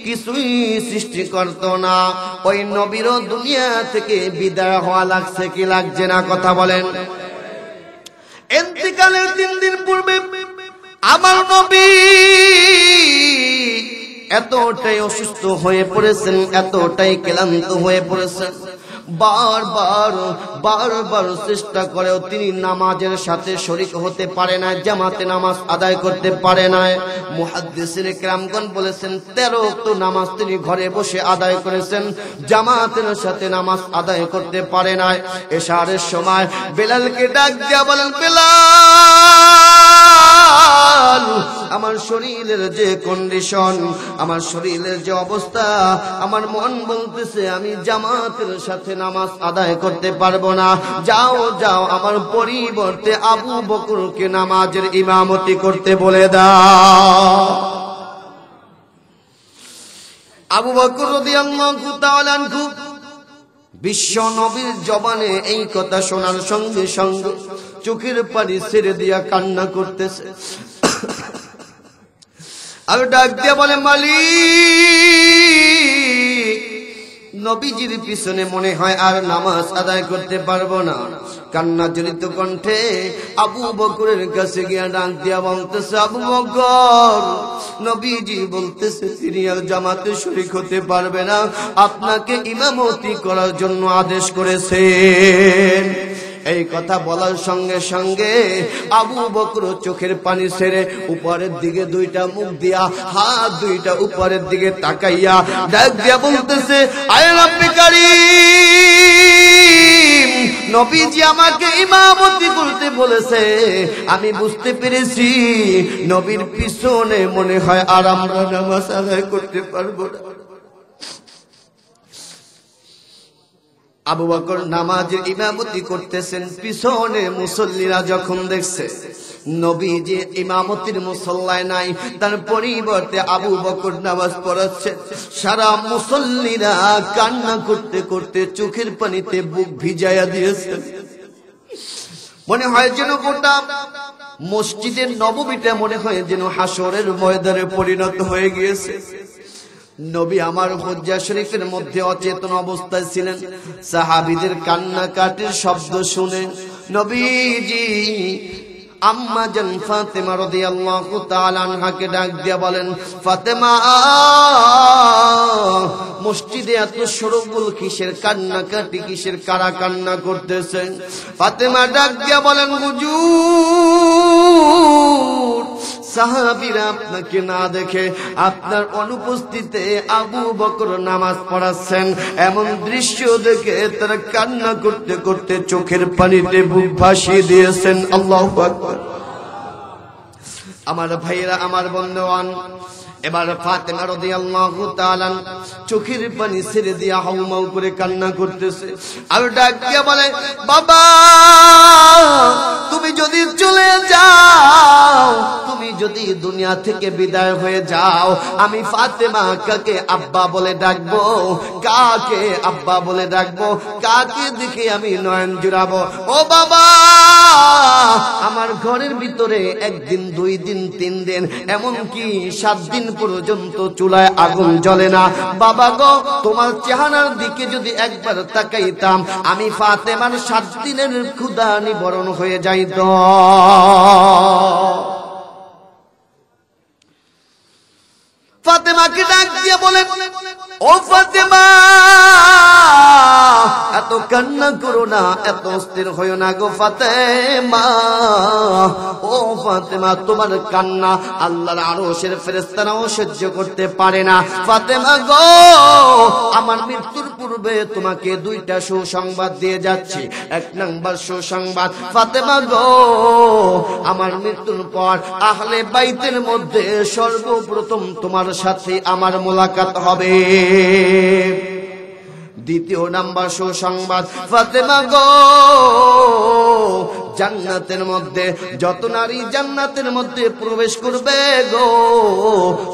কিছুই সৃষ্টি করত না। ওই নবীরও দুনিয়া থেকে বিদায় হওয়া লাগছে কি লাগছে না? কথা বলেন। ইন্তিকালের 3 দিন পূর্বে আমার নবী এতটাই অসুস্থ হয়ে পড়েছেন, এতটাই ক্লান্ত হয়ে পড়েছেন, বারবার চেষ্টা করেও তিনি নামাজের সাথে শরীক হতে পারে না, জামাতে নামাজ আদায় করতে পারে না। মুহাদ্দিসিনে কেরামগণ বলেছেন 13 ওয়াক্ত নামাজ তিনি ঘরে বসে আদায় করেছেন, জামাতের সাথে নামাজ আদায় করতে পারে না। এশারের সময় বেলালকে ডাক দিয়া বলেন, বেলাল, আমার শরীরের যে কন্ডিশন, আমার শরীরের যে অবস্থা, আমার মন বলতেছে আমি জামাতের সাথে নামাজ আদায় করতে পারবো না। যাও যাও, আমার পরিবর্তে আবু বকরকে নামাজের ইমামতি করতে বলে দাও। আবু বকর রাদিয়াল্লাহু তাআলা আনহু বিশ্ব নবীর জবানে এই কথা শোনার সঙ্গে সঙ্গে চোখের পানি ছেড়ে দিয়া কান্না করতেছে। আর ডাক দিয়া বলে, মালিক, নবীজির পিছনে মনে হয় আর নামাজ আদায় করতে পারবো না। কান্না জড়িত কণ্ঠে আবু বকরের কাছে গিয়া ডাক দিয়া বলতেছে, আবু বকর, নবীজি বলতেছে তিনি আর জামাতে শরীক হতে পারবে না, আপনাকে ইমামতি করার জন্য আদেশ করেছেন। এই কথা বলার সঙ্গে সঙ্গে আবু বকর চোখের পানি ছেড়ে উপরের দিকে দুইটা মুখ দিয়া, হাত দুইটা উপরের দিকে তাকাইয়া ডাক দিয়া বলতেছে, আয় রব্বে কারীম, নবীজি আমাকে ইমামতি করতে বলেছে, আমি বুঝতে পেরেছি নবীর পিছনে মনে হয় আর আমরা নামাজ আদায় করতে পারবো না। আবু বকর নামাজের ইমামতি করতেছেন, পিছনে মুসল্লিরা যখন দেখছে নবীজি ইমামতির মুসল্লায় নাই, তার পরিবর্তে আবু বকর নামাজ পড়াচ্ছে, সারা মুসল্লিরা কান্না করতে করতে চোখের পানিতে বুক ভিজাইয়া দিয়েছে। মনে হয় যেন গোটা মসজিদের নববীটা মনে হয় যেন হাসরের ময়দানে পরিণত হয়ে গিয়েছে। নবী আমার হজ্জা শরীফের মধ্যে অচেতন অবস্থায় ছিলেন। সাহাবীদের কান্নাকাটির শব্দ শুনে নবীজি আম্মা জান ফাতেমা রাদিয়াল্লাহু তাআলা আনহাকে ডাক দিয়া বলেন, ফাতেমা, মসজিদে এত শোরগোল কিসের, কান্নাকাটি কিসের, কারা কান্না করতেছে? ফাতেমা ডাক দিয়া বলেন, হুজুর, সাহাবীরা আপনাকে না দেখে আপনার অনুপস্থিতিতে আবু বকর নামাজ পড়াচ্ছেন, এমন দৃশ্য দেখে তারা কান্না করতে করতে চোখের পানিতে বুক ভাসিয়ে দিয়েছেন। আল্লাহু আকবার। আমার ভাইরা, আমার বন্ধুগণ, এবার ফাতেমা রাদিয়াল্লাহু তাআলা চোখের পানি ছেড়ে দিয়ে হাউমাউ করে কান্না করতেছে। আর ডাক দিয়ে বলে, বাবা, তুমি যদি চলে যাও, তুমি যদি দুনিয়া থেকে বিদায় হয়ে যাও, আমি ফাতেমা কাকে আব্বা বলে ডাকবো, কাকে আব্বা বলে ডাকবো, কাকে দেখে আমি নয়ন জুড়াবো? ও বাবা, আমার ঘরের ভিতরে একদিন, 2 দিন, 3 দিন, এমনকি 7 দিন পর্যন্ত চুলায় আগুন জ্বলে না। বাবা গো, তোমার চেহারার দিকে যদি একবার তাকাইতাম, আমি ফাতেমার 7 দিনের ক্ষুধা নিবারণ হয়ে যাইত। ফাতেমাকে ডাক দিয়ে বলেন, ও ফাতেমা, এত কান্না করো না, এত অস্থির হইও না গো ফাতেমা। ও ফাতেমা, তোমার কান্না আল্লাহর আরশের ফেরেশতারাও সহ্য করতে পারে না। ফাতেমা গো, আমার মৃত্যুর পূর্বে তোমাকে 2টা সুসংবাদ দিয়ে যাচ্ছি। 1 নাম্বার সুসংবাদ, ফাতেমা গো, আমার মৃত্যুর পর আহলে বাইতের মধ্যে সর্বপ্রথম তোমার সাথে আমার মোলাকাত হবে। 2 নাম্বার সুসংবাদ, ফাতেমা গো, জান্নাতের মধ্যে যত নারী জান্নাতের মধ্যে প্রবেশ করবে গো,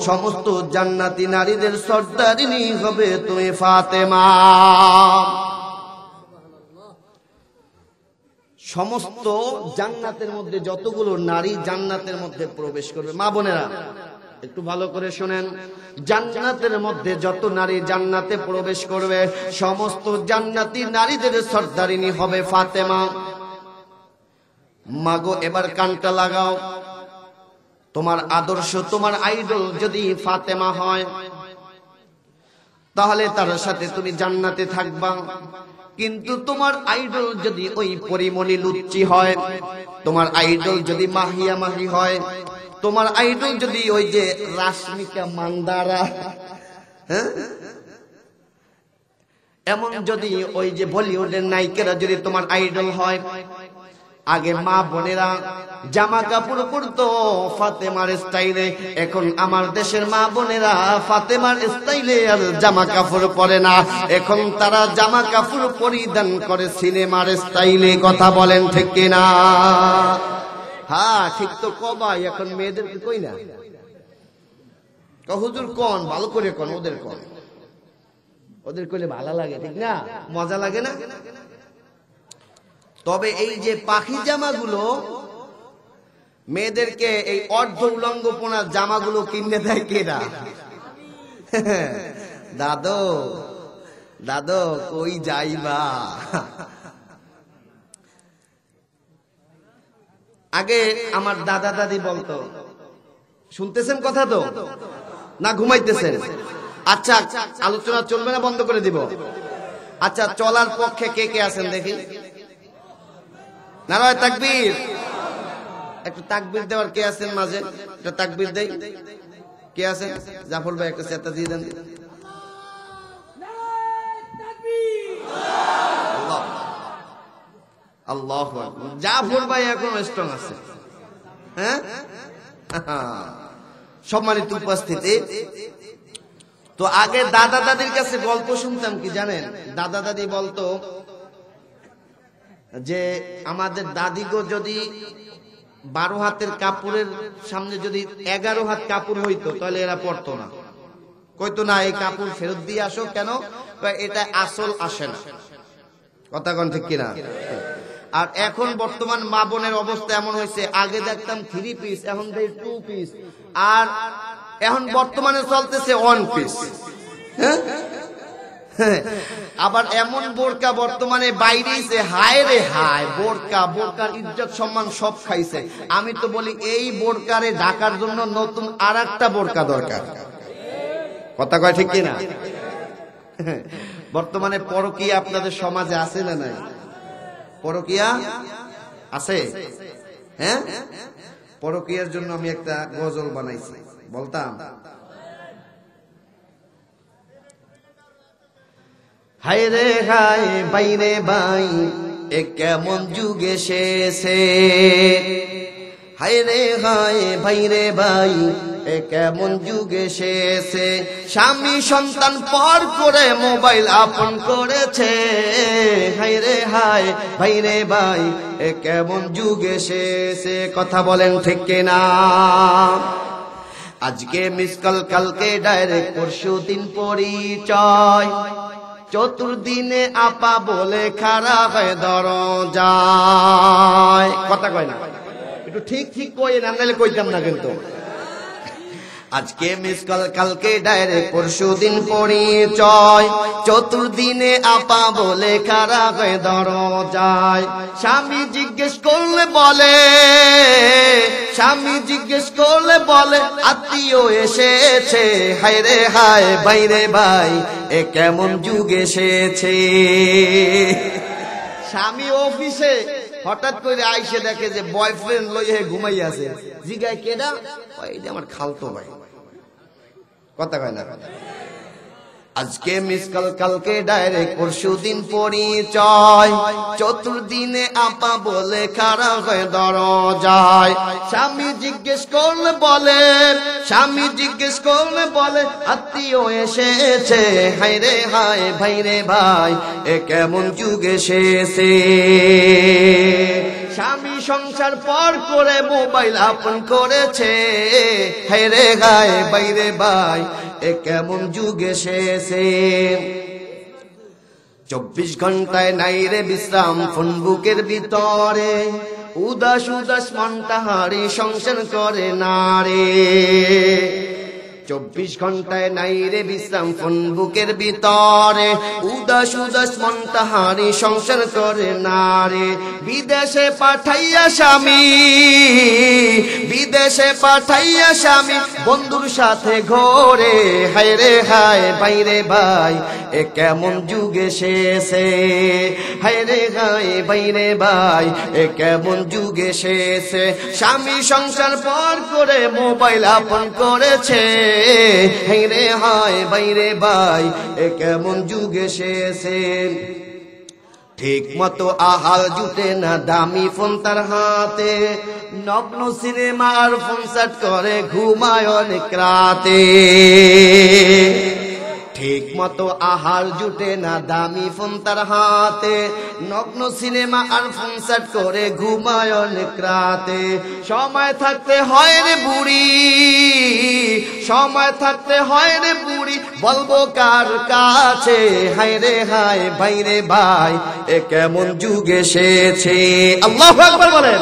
সমস্ত জান্নাতি নারীদের সর্দারিনী হবে তুমি ফাতেমা। সমস্ত জান্নাতের মধ্যে যতগুলো নারী জান্নাতের মধ্যে প্রবেশ করবে, মা বোনেরা একটু ভালো করে শুনেন, জান্নাতের মধ্যে যত নারী জান্নাতে প্রবেশ করবে, সমস্ত জান্নাতি নারীদের সর্দারিনী হবে ফাতেমা। মাগো, এবার কানটা লাগাও, তোমার আদর্শ, তোমার আইডল যদি ফাতেমা হয়, তাহলে তার সাথে তুমি জান্নাতে থাকবা। কিন্তু তোমার আইডল যদি ওই পরিমণি লুচ্চি হয়, তোমার আইডল যদি মাহিয়া মাহি হয়, তোমার আইডল যদি ওই যে রাশমিকা মান্দারা, হ্যাঁ, এমন যদি ওই যে বলিউডের নায়িকারা যদি তোমার আইডল হয়, আগে মা বোনেরা জামা কাপড় পরতো ফাতেমার স্টাইলে, এখন আমার দেশের মা বোনেরা ফাতেমার স্টাইলে আর জামা কাপড় পরে না, এখন তারা জামা কাপড় পরিধান করে সিনেমার স্টাইলে। কথা বলেন ঠিক কিনা? হ্যাঁ ঠিক তো কবাই, এখন মেয়েদেরকে কই না, হুজুর কোন ভালো করে কোন, ওদের কোন, ওদের কইলে ভালো লাগে, ঠিক না, মজা লাগে না? তবে এই যে পাখি জামাগুলো মেয়েদেরকে, এই অর্ধ উলঙ্গপনার জামাগুলো কিনে দেয় কেনা? দাদু দাদু কই যাইবা? আগে আমার দাদা দাদি বলতো, শুনতেছেন কথা তো না ঘুমাইতেছেন? আচ্ছা আলোচনা চলবে না, বন্ধ করে দিব? আচ্ছা চলার পক্ষে কে কে আছেন দেখি? নারায়ে তাকবীর। একটু তাকবীর দেওয়ার কে আছেন মাঝে? একটা তাকবীর দেই, কে আছেন? জাফর ভাই একটা সেটা দিয়ে দেন। আল্লাহু আকবার। জাফর ভাই এখন স্ট্রং আছে। হ্যাঁ সম্মানিত উপস্থিতি, তো আগে দাদা দাদির কাছে গল্প শুনতাম কি জানেন? দাদা দাদি বলতো যে আমাদের দাদিগো যদি 12 হাতের কাপড়ের সামনে যদি 11 হাত কাপড় হইতো তাহলে এরা পড়তো না, কইতো না এই কাপড় ফেরত দিয়ে আসো। কেন? এটা আসল আসে না। কথা কোন ঠিক কিনা? আর এখন বর্তমান মা বোনের অবস্থা এমন হয়েছে, আগে দেখতাম 3 পিস, এখন দেই 2 পিস, আর এখন বর্তমানে চলতেছে 1 পিস। হ্যাঁ আবার এমন বোরকা বর্তমানে বাইরেছে, হায় রে হায়, বোরকা, বোরকার ইজ্জত সম্মান সব খাইছে। আমি তো বলি এই বোরকারে ঢাকার জন্য নতুন আর একটা বোরকা দরকার। কথা কয় ঠিক কিনা? বর্তমানে পরকীয়া আপনাদের সমাজে আছে না নাই? পরকীয়া আছে? হ্যাঁ পরকীয়ার জন্য আমি একটা গজল বানাইছি, বলতাম হায় রে হায় বাইরে বাই এ কেমন যুগ এসেছে, হায় রে হায় বাইরে বাই এ কেমন যুগ এসেছে, স্বামী সন্তান পর করে মোবাইল আপন করেছে, হায় রে হায় বাইরে বাই এ কেমন যুগ এসেছে। কথা বলেন ঠিক কিনা? আজকে মিস কল, কালকে ডাইরেক্ট, পরশু দিন পরিচয়, চতুর্দিনে আপা বলে খাড়া হয় দরজায়। কথা কয় না? একটু ঠিক ঠিক কই না, নাহলে কইতাম না কিন্তু। আজকে মিস কল, কালকে ডাইরেক্ট, পরশু দিন পরিচয়, চতুর্দিনে আপা বলে খাড়া হয় দরজায়। স্বামী জিজ্ঞেস করলে বলে, স্বামী জিজ্ঞেস করলে বলে আত্মীয় এসেছে, হায় রে হায় বাইরে ভাই এ কেমন যুগ এসেছে। স্বামী অফিসে হঠাৎ করে আইসে দেখে যে বয়ফ্রেন্ড লইয়ে ঘুমাই আছে, জিগায় কেডা? এই যে আমার খালতো ভাই। কথা কয় না? আজকে মিস কল, কালকে ডাইরেক্ট, পরশু দিন পরিচয়, চতুর্দিনে আপা বলে খাড়া হয় দরজায়। স্বামী জিজ্ঞেস করলে বলে, স্বামী জিজ্ঞেস করলে বলে আত্মীয় এসেছে, হায় রে হায় ভাই রে ভাই এ কেমন যুগ এসেছে। স্বামী সংসার পর করে মোবাইল আপন করেছে, হায় রে হায় ভাই রে ভাই এ কেমন যুগ এসেছে। 24 ঘন্টায় নাই রে বিশ্রাম ফোন বুকের ভিতরে, উদাস উদাস মনটা হারি সংসার করে না রে। 24 ঘন্টায় নাই রে বিশ্রাম ফোন বুকের ভিতরে, উদাস উদাস মনটা হারি সংসার করে না রে। বিদেশে পাঠাইয়া স্বামী, বিদেশ বিদেশে পাঠাইয়া স্বামী বন্ধুর সাথে ঘোরে, হায় রে হায় বাইরে ভাই এ কেমন যুগ এসেছে, হায় রে হায় বাইরে ভাই এ কেমন যুগ এসেছে। স্বামী সংসার পর করে মোবাইল আপন করেছে, হায় রে হায় বাইরে ভাই এ কেমন যুগ এসেছে। ঠিক মতো আহাল জুটে না, দামি ফোন তার হাতে, নগ্ন সিনেমার ফোন সেট করে ঘুমায় অনেক রাতে। ঠিক মতো আহার জুটে না, দামি ফোন তার হাতে, নগ্ন সিনেমা আর ফোন সেট করে ঘুমায় অনেক রাতে। সময় থাকতে হয় রে বুড়ি, সময় থাকতে হয় রে বুড়ি, বলবো কার কাছে, হায় রে হায় ভাই রে ভাই এ কেমন যুগ এসেছে। আল্লাহু আকবার বলেন।